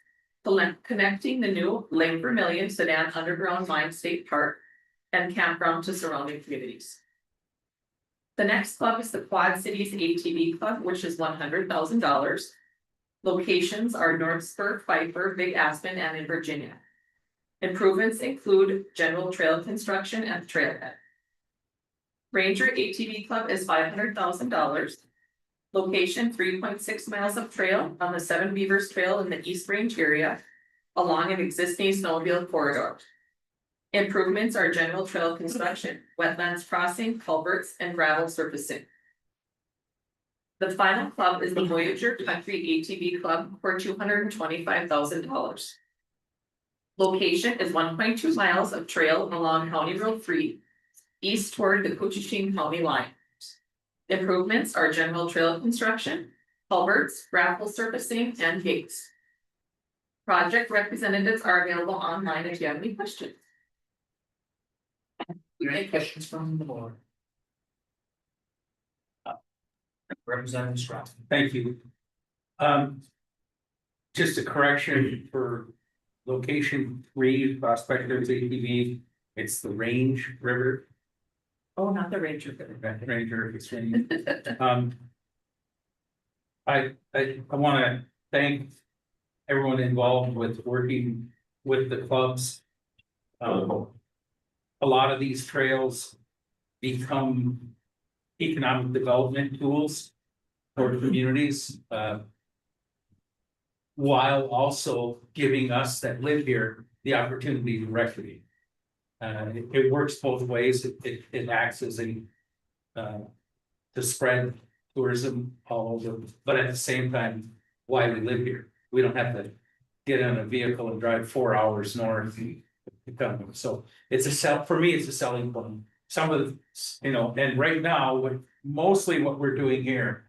connecting the new Lake Vermilion Sedan Underground Mine State Park and campground to surrounding communities. The next club is the Quad Cities ATV Club, which is $100,000. Locations are North Spur, Pfeiffer, Big Aspen, and in Virginia. Improvements include general trail construction and trailhead. Ranger ATV Club is $500,000. Location 3.6 miles of trail on the 7 Beavers Trail in the East Range area, along an existing snowmobile corridor. Improvements are general trail construction, wetlands crossing, culverts, and gravel surfacing. The final club is the Voyager Country ATV Club for $225,000. Location is 1.2 miles of trail along County Road 3, east toward the Coachishing County line. Improvements are general trail construction, culverts, gravel surfacing, and gates. Project representatives are available online if you have any questions. Any questions from the board? Representative Strauss. Thank you. Just a correction for location 3, Prospector's ATV, it's the Range River. Oh, not the Ranger. Ranger, it's Range. I wanna thank everyone involved with working with the clubs. A lot of these trails become economic development tools for communities, while also giving us that live here the opportunity to recreate. It works both ways. It acts as a to spread tourism all over, but at the same time, why we live here. We don't have to get in a vehicle and drive 4 hours north to come. So it's for me, it's a selling point. Some of the, and right now, mostly what we're doing here,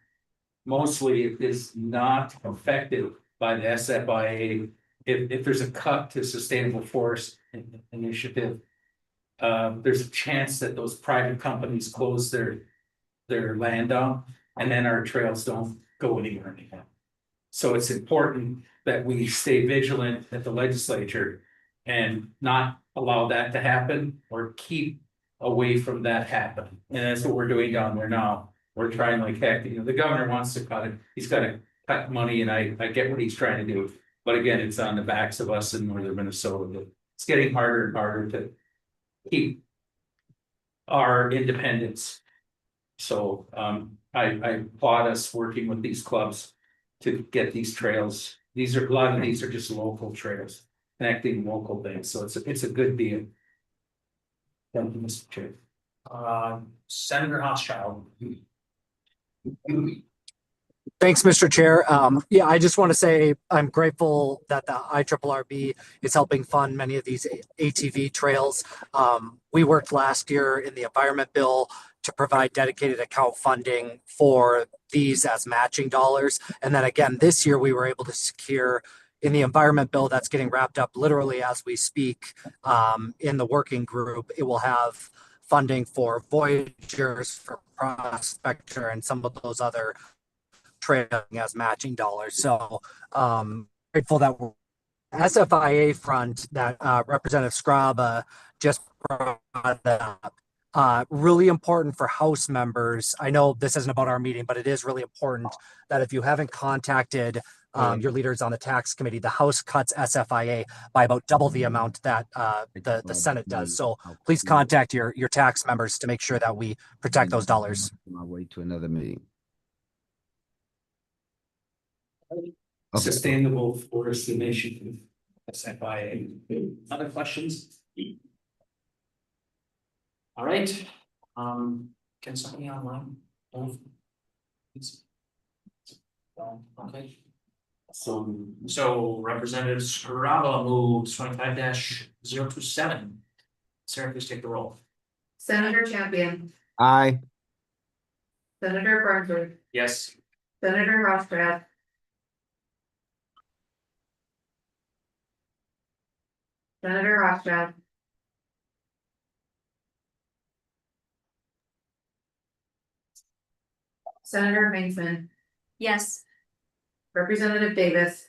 mostly is not affected by the SFIA. If there's a cut to sustainable forest initiative, there's a chance that those private companies close their land down, and then our trails don't go anywhere anymore. So it's important that we stay vigilant at the legislature and not allow that to happen or keep away from that happening. And that's what we're doing down there now. We're trying like heck, the governor wants to cut it. He's got to cut money, and I get what he's trying to do. But again, it's on the backs of us in northern Minnesota. It's getting harder and harder to keep our independence. So I applaud us working with these clubs to get these trails. A lot of these are just local trails, connecting local things. So it's a good deal. Thank you, Mr. Chair. Senator Hochschild. Thanks, Mr. Chair. Yeah, I just want to say I'm grateful that the IRRB is helping fund many of these ATV trails. We worked last year in the environment bill to provide dedicated account funding for these as matching dollars. And then again, this year we were able to secure in the environment bill that's getting wrapped up literally as we speak in the working group. It will have funding for Voyagers, for Prospector, and some of those other trailing as matching dollars. So grateful that we're SFIA front that Representative Scraba just brought that up. Really important for House members. I know this isn't about our meeting, but it is really important that if you haven't contacted your leaders on the tax committee, the House cuts SFIA by about double the amount that the Senate does. So please contact your tax members to make sure that we protect those dollars. My way to another meeting. Sustainable Forest Initiative, SFIA. Other questions? All right, can somebody online? Okay. So Representative Scraba moves 25-027. Sarah, please take the roll. Senator Champion, Aye. Senator Farnsworth, Yes. Senator Rothschild, Senator Rothschild, Senator Mainsman, Yes. Representative Davis,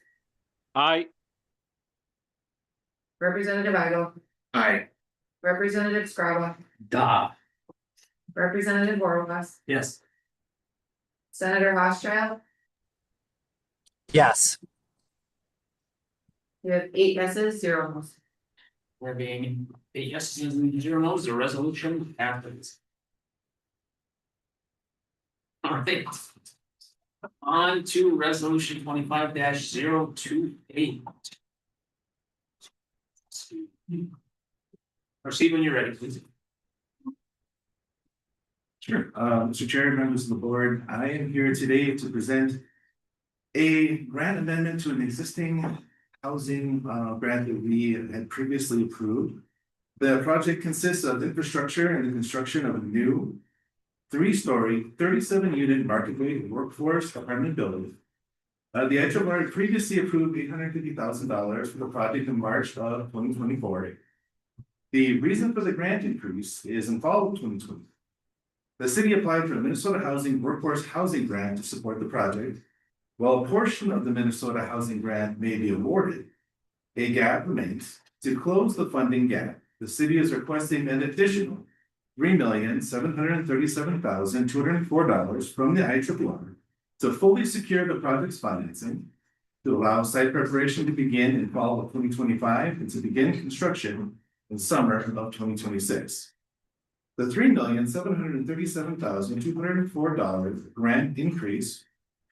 Aye. Representative Igo, Aye. Representative Scraba, Duh. Representative Borowski, Yes. Senator Rothschild, Yes. you have 8 yeses, 0 noes. There being 8 yeses and 0 noes, the resolution passes. All right. On to resolution 25-028. Proceed when you're ready, please. Sure. Mr. Chair, members of the board, I am here today to present a grant amendment to an existing housing grant that we had previously approved. The project consists of infrastructure and the construction of a new 3-story, 37-unit market rate workforce apartment building The IRR previously approved $850,000 for the project in March of 2024. The reason for the grant increase is in fall of 2020. The city applied for a Minnesota Housing Workforce Housing Grant to support the project. While a portion of the Minnesota Housing Grant may be awarded, a gap remains. To close the funding gap, the city is requesting an additional $3,737,204 from the IRR to fully secure the project's financing, to allow site preparation to begin in fall of 2025 and to begin construction in summer of 2026. The $3,737,204 grant increase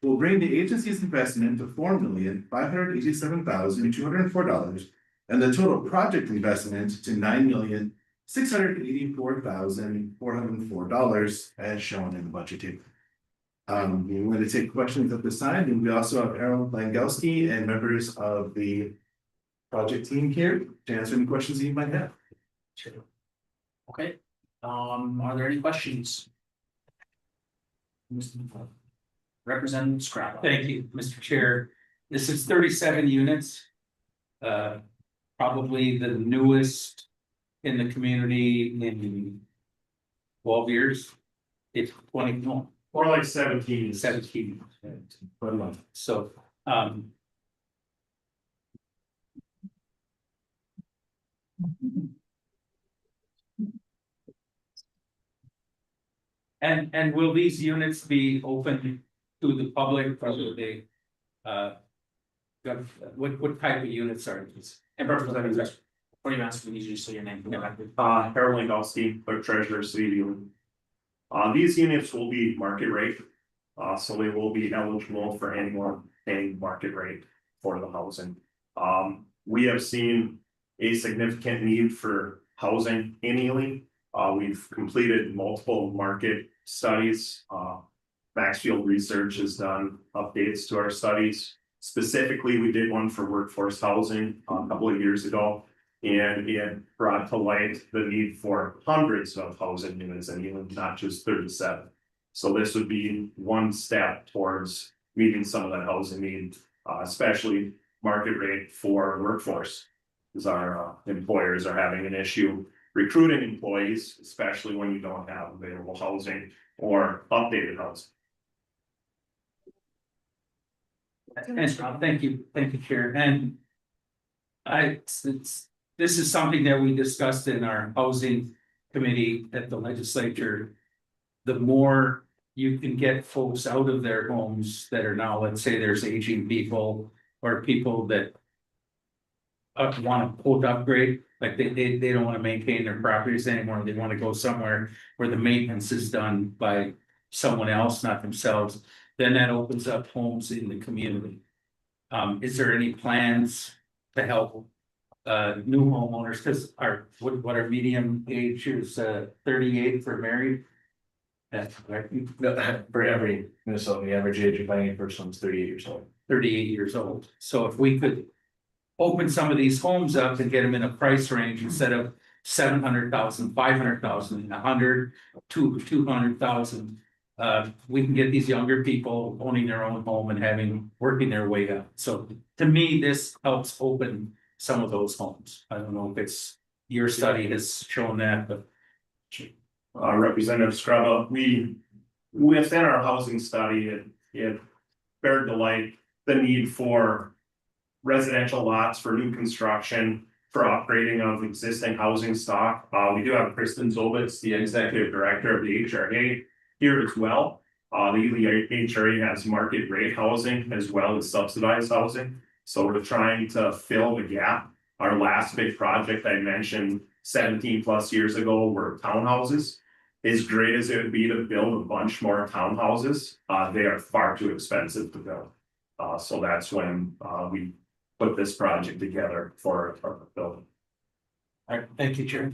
will bring the agency's investment to $4,587,204 and the total project investment to $9,684,404 as shown in the budget table. We're going to take questions at this time, and we also have Aaron Langowski and members of the project team here to answer any questions that you might have. Sure. Okay, are there any questions? Representative Scrabble. Thank you, Mr. Chair. This is 37 units. Probably the newest in the community in 12 years. It's 20, no, More like 17. 17. So, and will these units be open to the public, or will they, what type of units are these? And Representative, before you answer, we need you to say your name. Harold Langowski, clerk treasurer, city of Mineland. These units will be market rate, so they will be eligible for anyone paying market rate for the housing. We have seen a significant need for housing in Ely. We've completed multiple market studies. Maxfield Research has done updates to our studies. Specifically, we did one for workforce housing a couple of years ago, and it brought to light the need for hundreds of housing units in Ely, not just 37. So this would be one step towards meeting some of that housing need, especially market rate for workforce, because our employers are having an issue recruiting employees, especially when you don't have available housing or updated housing. And thank you, Chair. And this is something that we discussed in our housing committee at the legislature. The more you can get folks out of their homes that are now, let's say there's aging people or people that want to quote upgrade, like they don't want to maintain their properties anymore. They want to go somewhere where the maintenance is done by someone else, not themselves. Then that opens up homes in the community. Is there any plans to help new homeowners? Because what our median age is 38 for married. That's right. For every Minnesota, the average age of buying a person is 38 years old. 38 years old. So if we could open some of these homes up and get them in a price range instead of 700,000, 500,000, 100 to 200,000. We can get these younger people owning their own home and working their way up. So to me, this helps open some of those homes. I don't know if it's your study has shown that, but. Representative Scrubba, we within our housing study, it bared to light the need for residential lots for new construction, for upgrading of existing housing stock. We do have Kristen Zobitz, the executive director of the HRA, here as well. The Ely HRA has market rate housing as well as subsidized housing. So we're trying to fill the gap. Our last big project I mentioned 17 plus years ago were townhouses. As great as it would be to build a bunch more townhouses, they are far too expensive to build. So that's when we put this project together for apartment building. All right, thank you, Chair.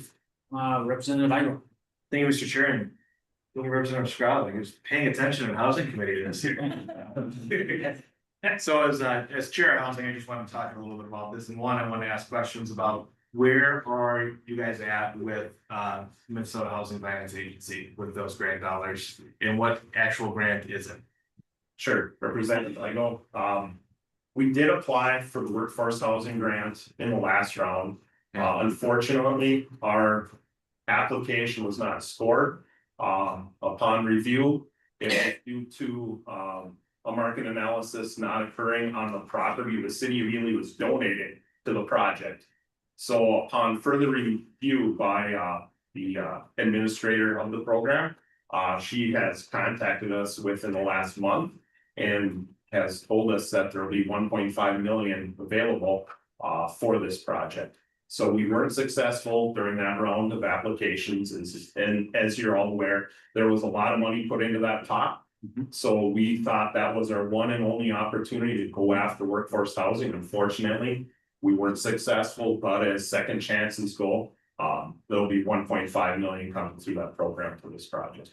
Representative Iro. Thank you, Mr. Chair. And Representative Scrabble, who's paying attention in the housing committee this year. So as chair of housing, I just want to talk a little bit about this. And one, I want to ask questions about where are you guys at with Minnesota Housing Finance Agency with those grant dollars, and what actual grant is it? Sure, Representative Lego. We did apply for the workforce housing grant in the last round. Unfortunately, our application was not scored. Upon review, it was due to a market analysis not occurring on the property the city of Ely was donating to the project. So upon further review by the administrator of the program, she has contacted us within the last month and has told us that there will be 1.5 million available for this project. So we weren't successful during that round of applications, and as you're all aware, there was a lot of money put into that pot. So we thought that was our one and only opportunity to go after workforce housing. Unfortunately, we weren't successful, but as second chances go, there'll be 1.5 million coming through that program for this project.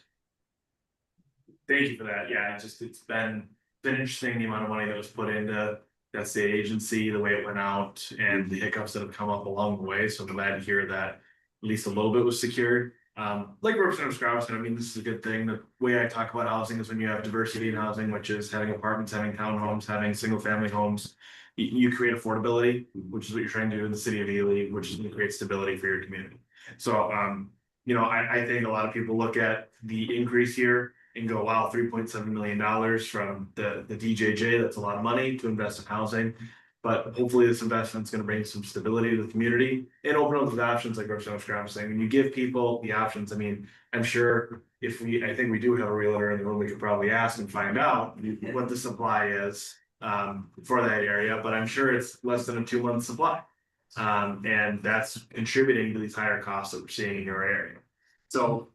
Thank you for that. Yeah, it's been interesting the amount of money that was put into that state agency, the way it went out, and the hiccups that have come up along the way. So I'm glad to hear that at least a little bit was secured. Like Representative Scrooge said, I mean, this is a good thing. The way I talk about housing is when you have diversity in housing, which is having apartments, having townhomes, having single family homes. You create affordability, which is what you're trying to do in the city of Ely, which is going to create stability for your community. So, you know, I think a lot of people look at the increase here and go, wow, $3.7 million from the DJJ, that's a lot of money to invest in housing. But hopefully this investment is going to bring some stability to the community and open up the options, like Representative Scrooge was saying. When you give people the options, I mean, I'm sure I think we do have a realtor in the room, we could probably ask and find out what the supply is for that area, but I'm sure it's less than a 2-month supply. And that's contributing to these higher costs that we're seeing in your area. So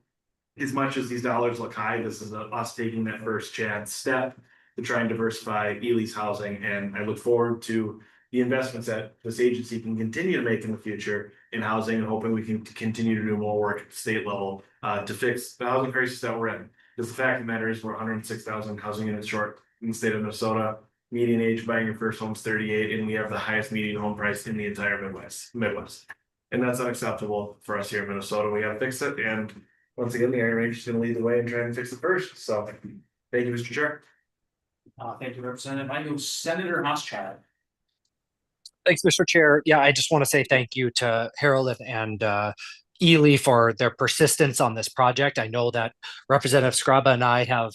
as much as these dollars look high, this is us taking that first chance step to try and diversify Ely's housing. And I look forward to the investments that this agency can continue to make in the future in housing, and hoping we can continue to do more work at the state level to fix the housing crisis that we're in. Because the fact of the matter is we're 106,000 housing units short in the state of Minnesota. Median age buying your first home is 38, and we have the highest median home price in the entire Midwest. And that's unacceptable for us here in Minnesota. We gotta fix it. And once again, the Iron Range is going to lead the way and try and fix it first. So thank you, Mr. Chair. Thank you, Representative. I go Senator Hoschad. Thanks, Mr. Chair. Yeah, I just want to say thank you to Harold and Ely for their persistence on this project. I know that Representative Scraba and I have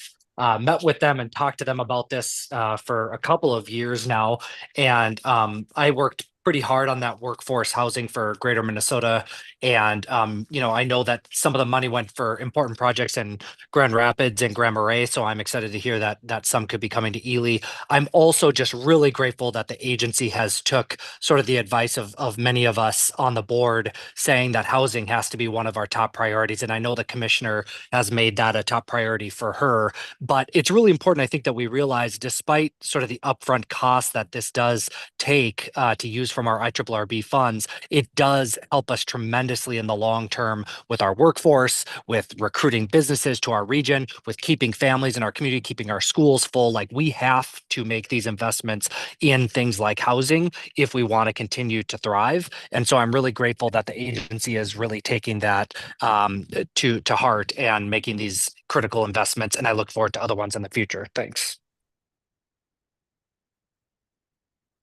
met with them and talked to them about this for a couple of years now. And I worked pretty hard on that workforce housing for Greater Minnesota. And, you know, I know that some of the money went for important projects in Grand Rapids and Grand Marais. So I'm excited to hear that some could be coming to Ely. I'm also just really grateful that the agency has took sort of the advice of many of us on the board, saying that housing has to be one of our top priorities. And I know the commissioner has made that a top priority for her. But it's really important, I think, that we realize, despite sort of the upfront cost that this does take to use from our IRRB funds, it does help us tremendously in the long term with our workforce, with recruiting businesses to our region, with keeping families in our community, keeping our schools full. Like, we have to make these investments in things like housing if we want to continue to thrive. And so I'm really grateful that the agency is really taking that to heart and making these critical investments. And I look forward to other ones in the future. Thanks.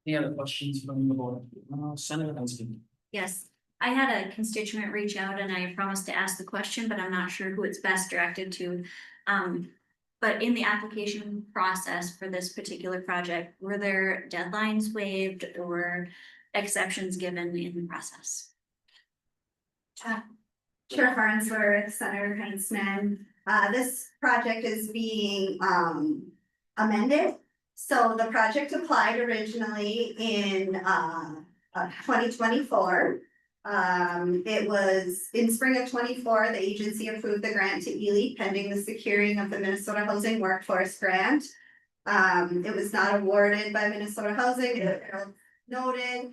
Any other questions from the board? Senator Hensky. Yes, I had a constituent reach out and I promised to ask the question, but I'm not sure who it's best directed to. But in the application process for this particular project, were there deadlines waived or exceptions given in the process? Chair Farnsworth, Senator Hensman, this project is being amended. So the project applied originally in 2024. It was in spring of 24, the agency approved the grant to Ely pending the securing of the Minnesota Housing Workforce Grant. It was not awarded by Minnesota Housing, it noted.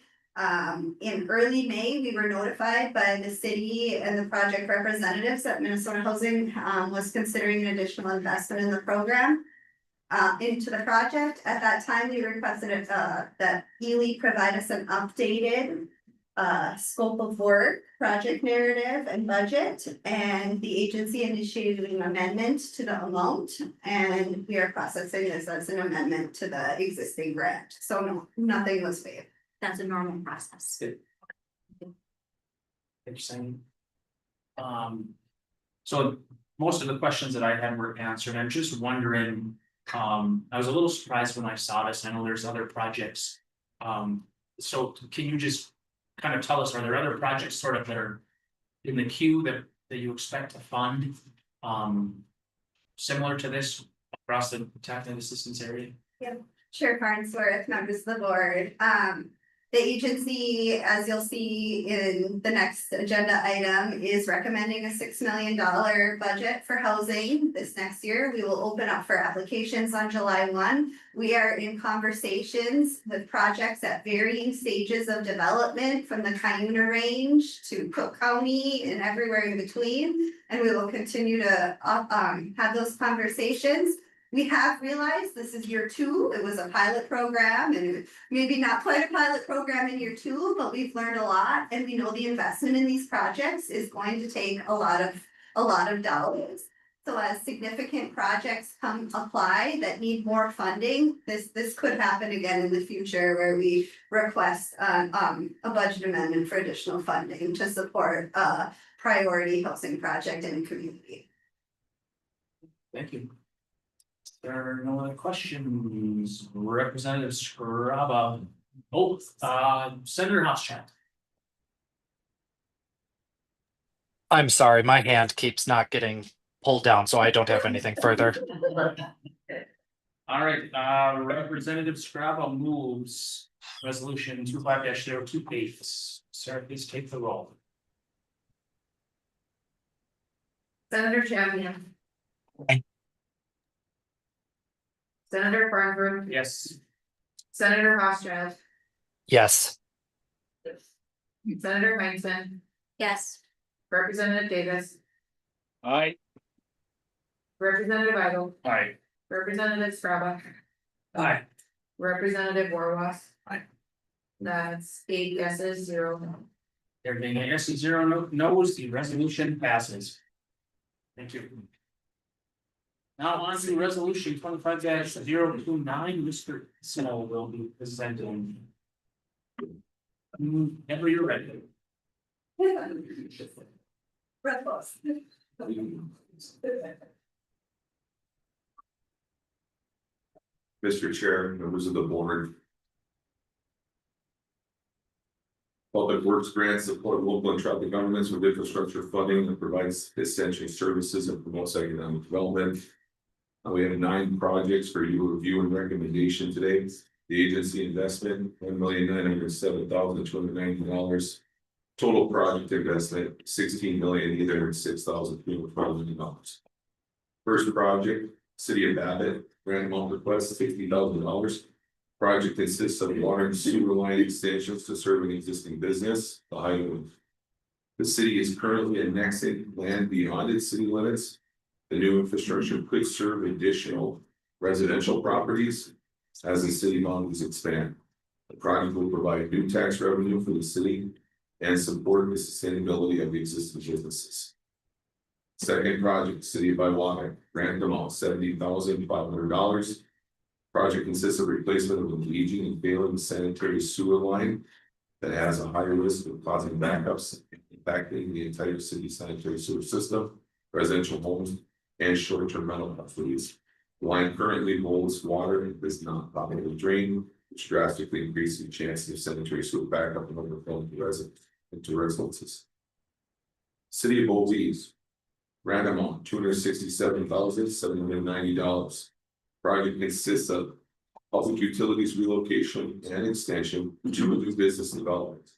In early May, we were notified by the city and the project representatives that Minnesota Housing was considering an additional investment in the program. Into the project. At that time, we requested that Ely provide us an updated scope of work, project narrative and budget, and the agency initiated an amendment to the amount. And we are processing this as an amendment to the existing grant, so no, nothing was waived. That's a normal process. Interesting. So most of the questions that I had were answered. I'm just wondering, I was a little surprised when I saw this. I know there's other projects. So can you just kind of tell us, are there other projects sort of that are in the queue that you expect to fund? Similar to this across the technical assistance area? Yep, Chair Farnsworth, members of the board. The agency, as you'll see in the next agenda item, is recommending a $6 million budget for housing this next year. We will open up for applications on July 1. We are in conversations with projects at varying stages of development, from the Cuyuna Range to Cook County and everywhere in between. And we will continue to have those conversations. We have realized this is year 2. It was a pilot program, and maybe not quite a pilot program in year 2, but we've learned a lot, and we know the investment in these projects is going to take a lot of dollars. So as significant projects apply that need more funding, this could happen again in the future, where we request a budget amendment for additional funding to support a priority housing project in the community. Thank you. There are no other questions. Representative Scraba. Oh, Senator Housechat. I'm sorry, my hand keeps not getting pulled down, so I don't have anything further. All right, Representative Scraba moves resolution 25-028. Sarah, please take the roll. Senator Champion. Aye. Senator Farnsworth. Yes. Senator Hofstad. Yes. Senator Heinzen. Yes. Representative Davis. Aye. Representative Idle. Aye. Representative Scraba. Aye. Representative Warwas. Aye. That's 8 yeses, 0 no. There being a yes and 0 no's, the resolution passes. Thank you. Now on to resolution 25-029, Mr. Snow will be presenting. Whenever you're ready. Mr. Chair, members of the board. Public Works grants support local and tribal governments with infrastructure funding that provides essential services and promotes economic development. We have 9 projects for your review and recommendation today. The agency investment, $1,907,290. Total project investment, $16,806,312. First project, City of Babbitt, grant amount request $60,000. Project consists of water and sewer line extensions to serve an existing business, the Highland. The city is currently annexing land beyond its city limits. The new infrastructure could serve additional residential properties as the city boundaries expand. The project will provide new tax revenue for the city and support the sustainability of the existing businesses. Second project, City of Hiawatha, grant amount $70,500. Project consists of replacement of an aging and failing sanitary sewer line that has a higher risk of causing backups, impacting the entire city sanitary sewer system, residential homes, and short-term rental facilities. The line currently holds water and does not properly drain, which drastically increases the chances of sanitary sewer backup and overflowing into residences. City of Belize, grant amount $267,790. Project consists of public utilities relocation and extension to a new business development.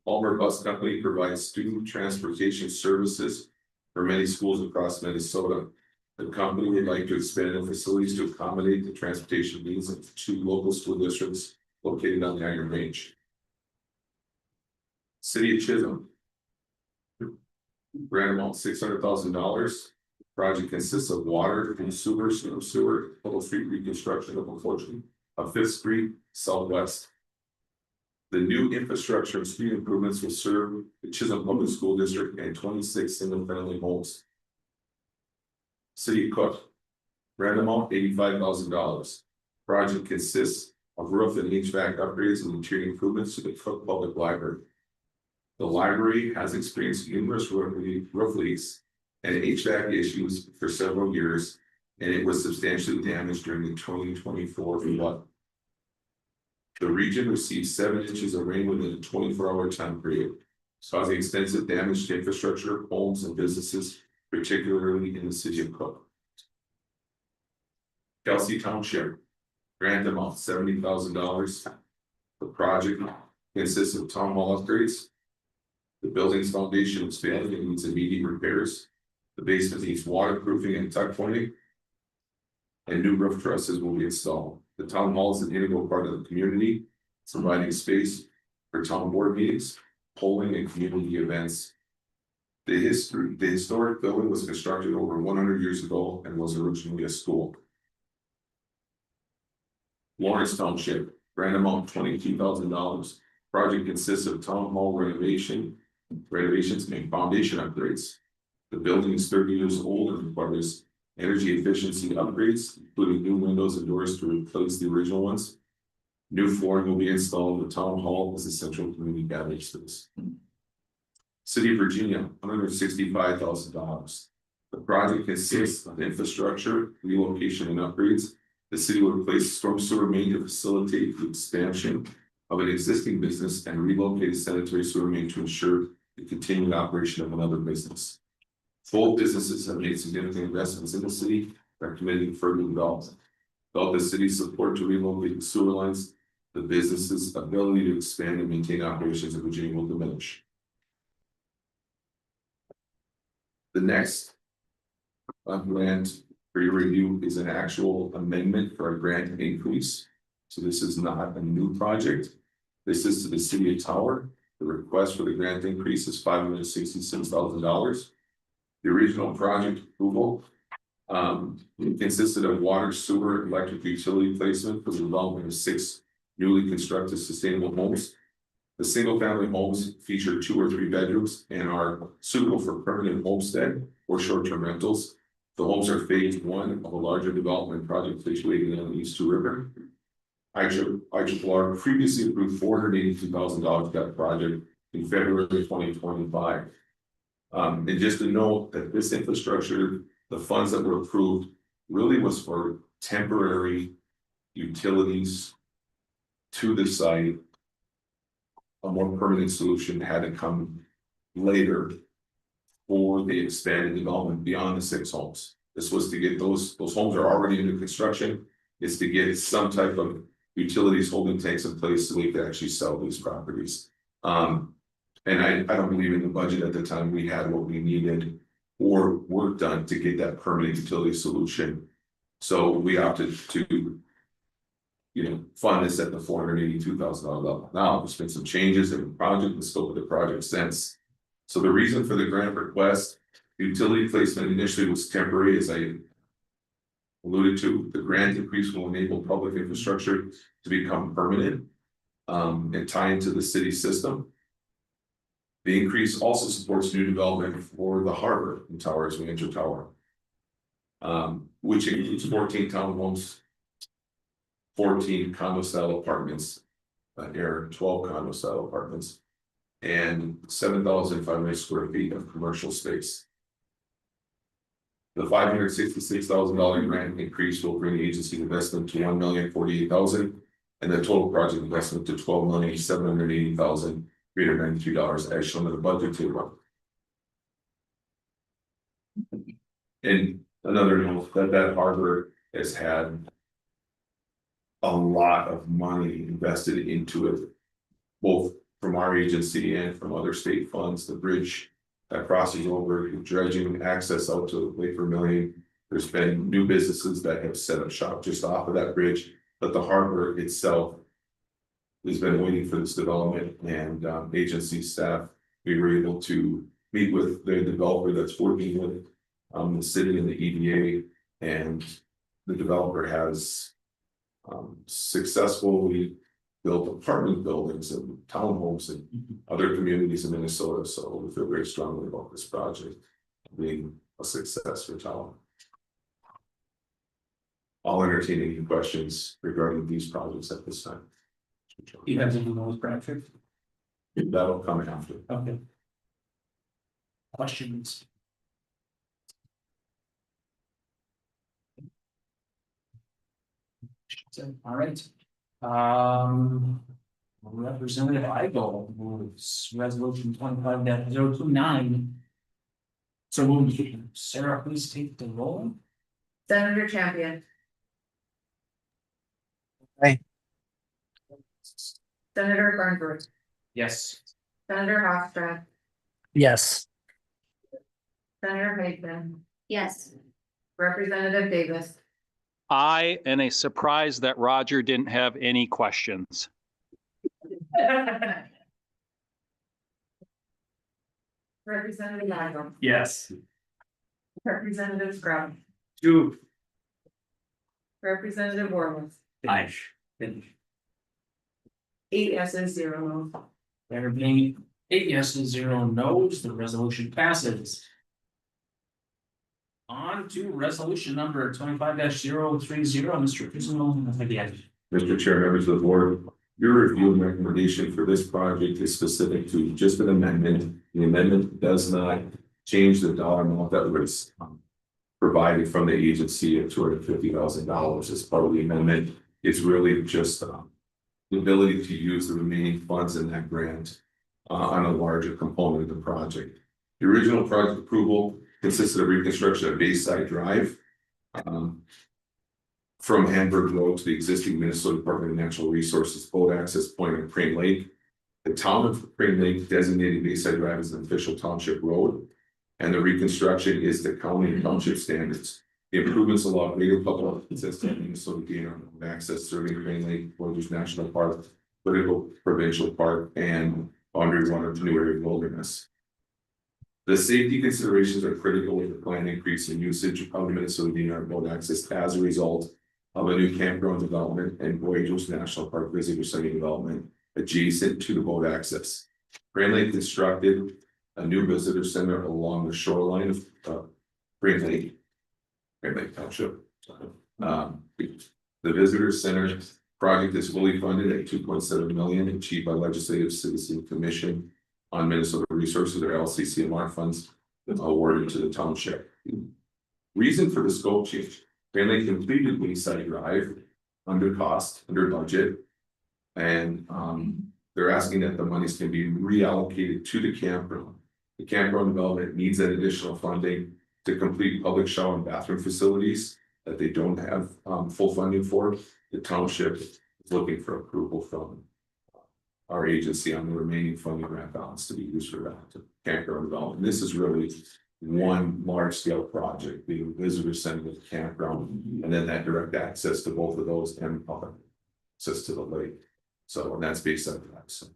Palmer Bus Company provides student transportation services for many schools across Minnesota. The company would like to expand their facilities to accommodate the transportation needs of 2 local school districts located on the Iron Range. City of Chisholm, grant amount $600,000. Project consists of water and sewer, total street reconstruction of a portion of 5th Street Southwest. The new infrastructure and street improvements will serve the Chisholm Public School District and 26 single-family homes. City of Cook, grant amount $85,000. Project consists of roof and HVAC upgrades and interior improvements to the Cook Public Library. The library has experienced numerous roof leaks and HVAC issues for several years, and it was substantially damaged during the 2024 flood. The region received 7 inches of rain within a 24-hour time period, causing extensive damage to infrastructure, homes, and businesses, particularly in the city of Cook. Kelsey Township, grant amount $70,000. The project consists of town hall upgrades. The building's foundation is failing and needs immediate repairs. The basement needs waterproofing and tuck pointing, and new roof trusses will be installed. The town hall is an integral part of the community, providing space for town board meetings, polling, and community events. The historic building was constructed over 100 years ago and was originally a school. Lawrence Township, grant amount $22,000. Project consists of town hall renovations and foundation upgrades. The building is 30 years old and requires energy efficiency upgrades, including new windows and doors to replace the original ones. New flooring will be installed in the town hall as a central community gathering space. City of Virginia, $165,000. The project consists of infrastructure, relocation, and upgrades. The city will replace a storm sewer main to facilitate the expansion of an existing business and relocate a sanitary sewer main to ensure the continued operation of another business. Both businesses have made significant investments in the city and are committed to further development. Without the city's support to relocate the sewer lines, the business's ability to expand and maintain operations in Virginia will diminish. The next grant for your review is an actual amendment for a grant increase. So this is not a new project. This is to the city of Tower. The request for the grant increase is $566,000. The original project approval consisted of water, sewer, electric utility placement for the development of 6 newly constructed sustainable homes. The single family homes feature 2 or 3 bedrooms and are suitable for permanent homestead or short-term rentals. The homes are phase 1 of a larger development project situated on the East Two River. IRRR previously approved $482,000 for that project in February 2025. And just to note that this infrastructure, the funds that were approved really was for temporary utilities to the site. A more permanent solution had to come later for the expanded development beyond the 6 homes. This was to get those homes are already under construction. It's to get some type of utilities holding tanks in place so we could actually sell these properties. And I don't believe in the budget at the time we had what we needed or work done to get that permanent utility solution. So we opted to, fund this at the $482,000 level. Now there's been some changes in the project, the scope of the project since. So the reason for the grant request, utility placement initially was temporary, as I alluded to. The grant increase will enable public infrastructure to become permanent and tie into the city system. The increase also supports new development for the harbor in Tower as we enter Tower, which includes 14 townhomes, 14 condo-style apartments, 12 condo-style apartments, and 7,500 square feet of commercial space. The $566,000 grant increase will bring the agency investment to $1,048,000, and the total project investment to $12,780,393 as shown in the budget table. And another note that harbor has had a lot of money invested into it, both from our agency and from other state funds. The bridge that crosses over, dredging access out to Lake Vermilion. There's been new businesses that have set up shop just off of that bridge, but the harbor itself has been waiting for this development, and agency staff, we were able to meet with the developer that's working with the city and the EDA, and the developer has successfully built apartment buildings and townhomes in other communities in Minnesota, so we feel very strongly about this project being a success for town. I'll entertain any questions regarding these projects at this time. You have any of those, Bradford? That'll come after. Okay. Questions? All right. Representative Igo moves resolution 25-029. So moved. Sarah, please take the roll. Senator Champion. Aye. Senator Farnsworth. Yes. Senator Hofstad. Yes. Senator Hageman. Yes. Representative Davis. I, and a surprise that Roger didn't have any questions. Representative Igo. Yes. Representative Scrub. 2. Representative Warren. Aye. 8 yeses, 0 noes. There being 8 yeses, 0 noes, the resolution passes. On to resolution number 25-030, Mr. Chisholm, again. Mr. Chair, members of the board, your review and recommendation for this project is specific to just an amendment. The amendment does not change the dollar amount that was provided from the agency of $250,000 as part of the amendment. It's really just the ability to use the remaining funds in that grant on a larger component of the project. The original project approval consisted of reconstruction of Bayside Drive from Hamburg Road to the existing Minnesota Department of Natural Resources boat access point on Crane Lake. The town of Crane Lake designated Bayside Drive as an official township road, and the reconstruction is to county and township standards. The improvements allow greater public access to Minnesota gain on access serving Crane Lake, Borders National Park, Political Provincial Park, and boundary water to New Area Wilderness. The safety considerations are critical with the planned increase in usage of the Minnesota DNR boat access as a result of a new campground development and Voyagers National Park visitor center development adjacent to the boat access. Crane Lake constructed a new visitor center along the shoreline of Crane Lake Township. The visitor center project is fully funded at $2.7 million, achieved by Legislative Citizen Commission on Minnesota Resources or LCCMR funds awarded to the township. Reason for the scope change: Crane Lake completed Bayside Drive under cost, under budget, and they're asking that the monies can be reallocated to the campground. The campground development needs that additional funding to complete public shower and bathroom facilities that they don't have full funding for. The township is looking for approval from our agency on the remaining funding grant balance to be used for that campground development. This is really one large scale project, the visitor center with the campground, and then that direct access to both of those and public access to the lake. So, and that's based on that. So.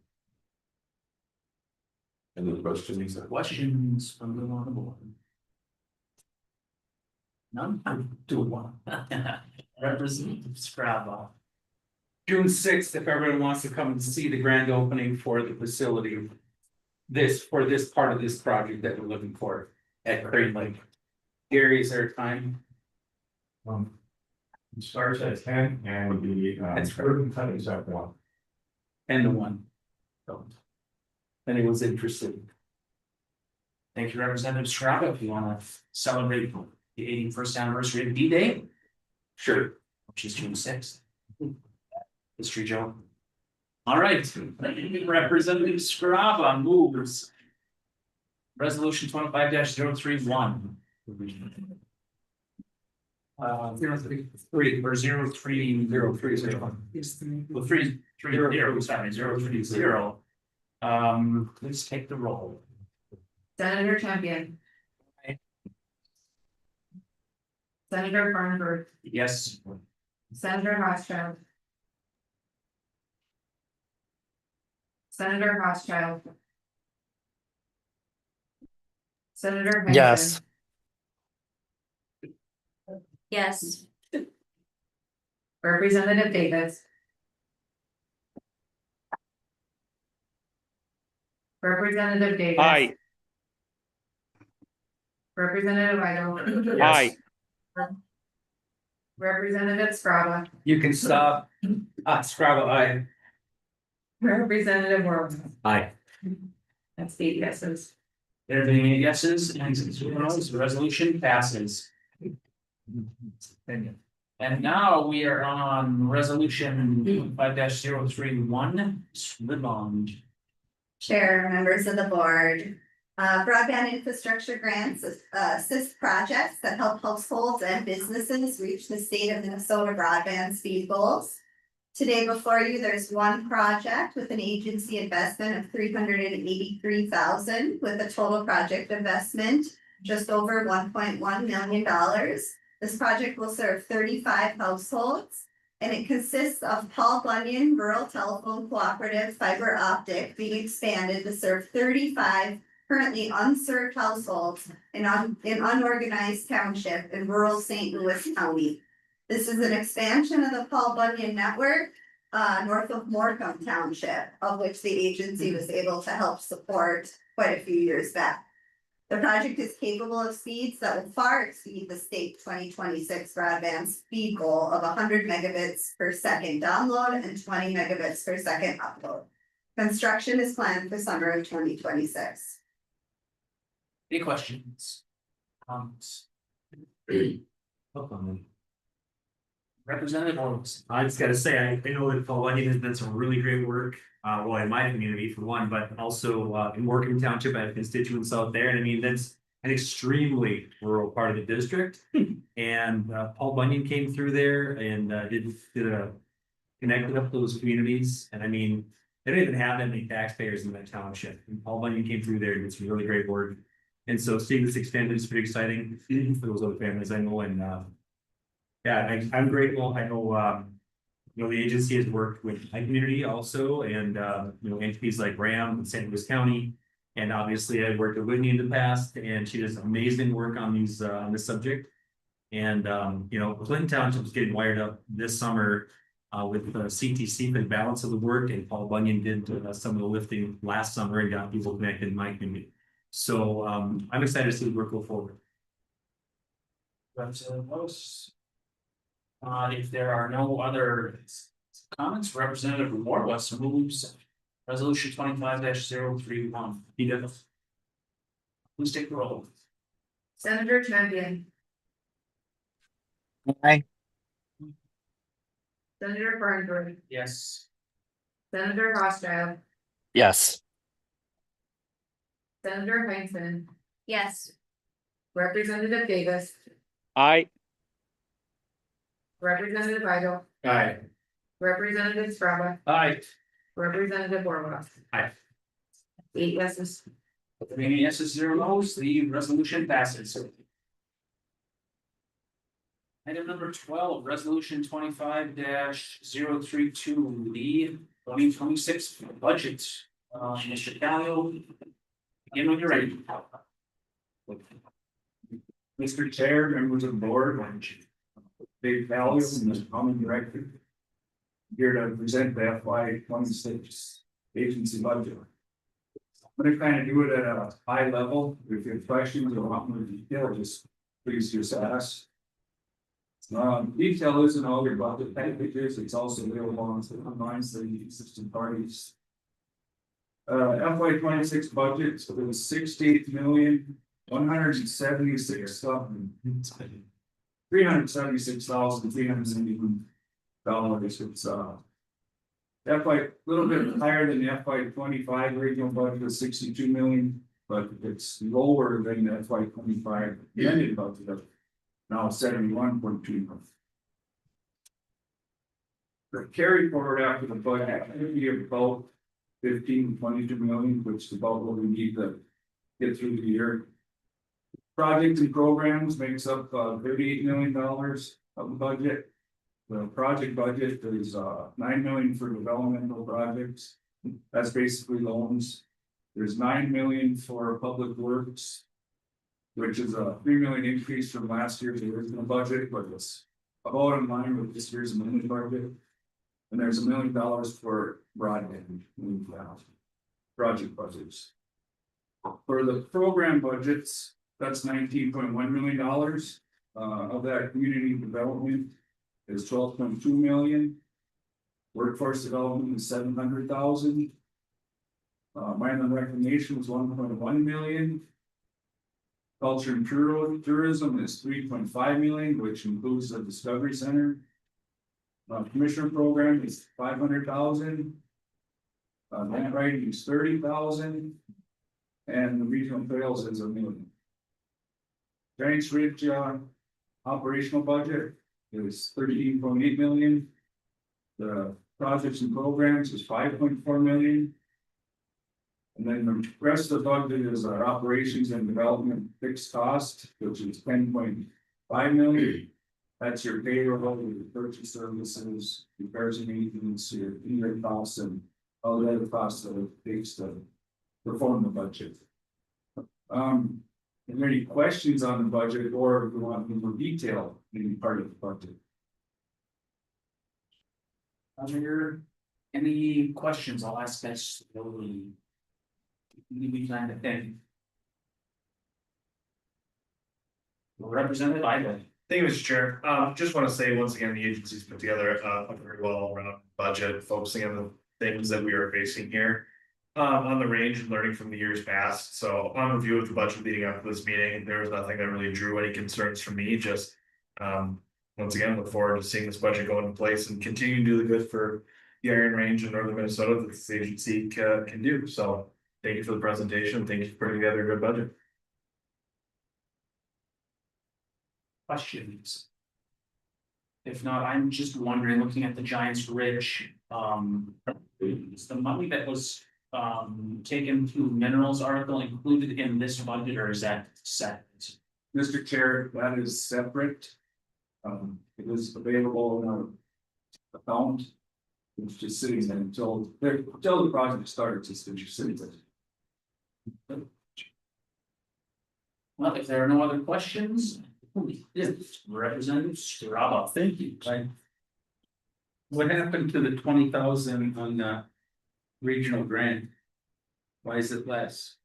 Any questions? Questions from the board? None? Do one. Representative Scrabble. June 6th, if everyone wants to come and see the grand opening for the facility. This part of this project that we're looking for at Crane Lake. Gary, is there a time? It starts at 10 and the curtain cut is at 1. And the 1. Anyone's interested. Thank you, Representative Scrabble. If you want to celebrate the 81st anniversary of D-Day. Sure. Which is June 6th. History Joe. All right, Representative Scrabble moves. Resolution 25-031. 030. Well, 330. Sorry, 030. Please take the roll. Senator Champion. Senator Farnsworth. Yes. Senator Hofstad. Senator Hofstad. Senator Hageman. Yes. Yes. Representative Davis. Representative Davis. Aye. Representative Idle. Aye. Representative Scrabble. You can stop. Scrabble, aye. Representative Worrell. Aye. That's 8 yeses. There being any yeses and zeros, the resolution passes. And now we are on resolution 5-031, SWIB bond. Chair, members of the board. Broadband infrastructure grants assist projects that help households and businesses reach the state of Minnesota broadband speed goals. Today before you, there's one project with an agency investment of $383,000 with a total project investment just over $1.1 million. This project will serve 35 households and it consists of Paul Bunyan Rural Telephone Cooperative fiber optic being expanded to serve 35 currently unserved households in unorganized township in rural St. Louis County. This is an expansion of the Paul Bunyan network north of Morecambe Township, of which the agency was able to help support quite a few years back. The project is capable of speeds that will far exceed the state 2026 broadband speed goal of 100 megabits per second download and 20 megabits per second upload. Construction is planned for summer of 2026. Any questions? Comments? Representative Orms. I just gotta say, I know that Paul Bunyan has done some really great work, well, in my community for one, but also in Morecambe Township, I have constituents out there, and I mean, that's an extremely rural part of the district. And Paul Bunyan came through there and connected up those communities, and I mean, they don't even have that many taxpayers in that township. And Paul Bunyan came through there and did some really great work. And so seeing this expanded is pretty exciting for those other families I know, and yeah, I'm grateful. I know, the agency has worked with my community also, and entities like RAM and St. Louis County. And obviously I've worked with Whitney in the past, and she does amazing work on these on this subject. And Clinton Township is getting wired up this summer with CTC for the balance of the work, and Paul Bunyan did some of the lifting last summer and got people connected in my community. So I'm excited to see the work go forward. If there are no other comments, Representative Morwes moves resolution 25-031. He does. Please take the roll. Senator Champion. Aye. Senator Farnsworth. Yes. Senator Rothschild. Yes. Senator Heinzen. Yes. Representative Davis. Aye. Representative Idle. Aye. Representative Scrabble. Aye. Representative Worrell. Aye. 8 yeses. Remaining yeses, 0 no's, the resolution passes. Item number 12, resolution 25-032, the 2026 budget. Mr. Callio, begin when you're ready. Mr. Chair, members of the board, big values and Mr. Common Director. Here to present the FY 26 agency budget. I'm gonna kind of do it at a high level. If you have questions or want more detail, please just ask. Detail isn't all your budget packages, it's also available on the online so the existing parties. FY 26 budget, so it was $68,176,376,371. It's FY a little bit higher than the FY 25 regional budget of 62 million, but it's lower than the FY 25 ended budget of now 71.2 million. The carry forward after the budget, we have about 15 to 22 million, which is about what we need to get through the year. Projects and programs makes up $38 million of the budget. The project budget is $9 million for developmental projects. That's basically loans. There's $9 million for public works, which is a $3 million increase from last year's original budget, but it's about in line with this year's amended budget. And there's $1 million for broadband project budgets. For the program budgets, that's $19.1 million. Of that, community development is $12.2 million. Workforce development is $700,000. Mineland Reclamation was $1.1 million. Culture and tourism is $3.5 million, which includes the Discovery Center. Commissioner program is $500,000. Grant writing is $30,000. And the regional trails is $1 million. Giants Ridge operational budget is $13.8 million. The projects and programs is $5.4 million. And then the rest of the budget is our operations and development fixed cost, which is $10.5 million. That's your payroll, your purchase services, repairs and maintenance, your indirect costs, and all the other costs that it takes to perform the budget. Are there any questions on the budget, or if you want more detail in part of the budget? Are there any questions? I'll ask this. We plan to think. Representative Ida. Thank you, Mr. Chair. Just want to say once again, the agency's put together a very well rounded budget, focusing on the things that we are facing here. On the range and learning from the years past. So upon review of the budget leading up to this meeting, there was nothing that really drew any concerns from me. Just once again, look forward to seeing this budget go into place and continue to do the good for the Iron Range in northern Minnesota that this agency can do. So thank you for the presentation. Thank you for putting together a good budget. Questions? If not, I'm just wondering, looking at the Giants Ridge, is the money that was taken to minerals article included in this budget, or is that separate? Mr. Chair, that is separate. It was available in our account. It's just sitting there until the project starts, it's just sitting there. Well, if there are no other questions, Representative Straba, thank you. What happened to the 20,000 on the regional grant? Why is it less?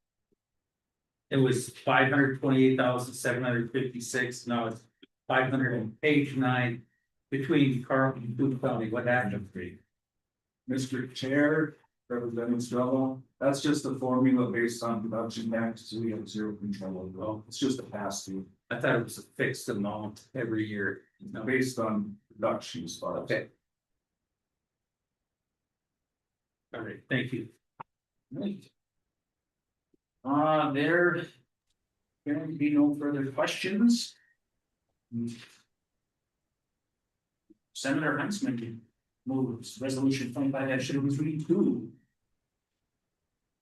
It was 528,756. Now it's 500 on page 9 between Carlton and Boone County. What happened? Mr. Chair, Representative Straba, that's just a formula based on production taxes. We have zero control over. Well, it's just a pass through. I thought it was a fixed amount every year. No, based on production as far as. Okay. All right, thank you. Right. There going to be no further questions. Senator Huntsman moves resolution 25-32.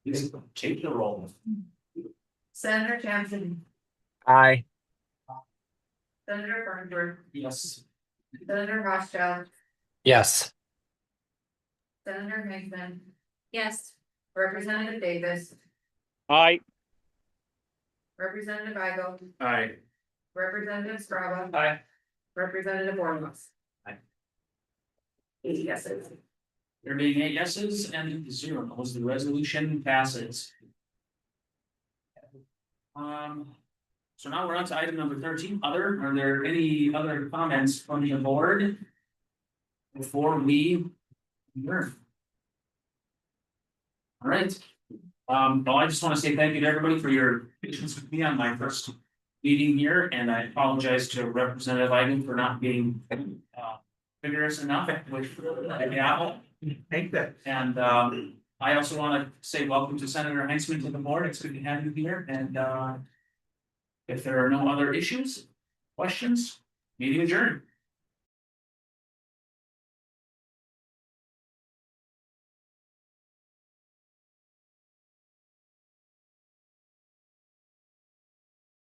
Please take the roll. Senator Johnson, Aye. Senator Farnsworth, Yes. Senator Rothschild, Yes. Senator Hickman, Yes. Representative Davis, Aye. Representative Igo, Aye. Representative Straba, Aye. Representative Ormus. Aye. 8 yeses. There being 8 yeses and 0 noes, the resolution passes. So now we're on to item number 13. Are there any other comments from the board before we adjourn? All right. Well, I just want to say thank you to everybody for your patience with me on my first meeting here, and I apologize to Representative Iden for not being vigorous enough with the apple. Take that. And I also want to say welcome to Senator Heinzman to the board. It's good to have you here. And if there are no other issues, questions, meeting adjourned.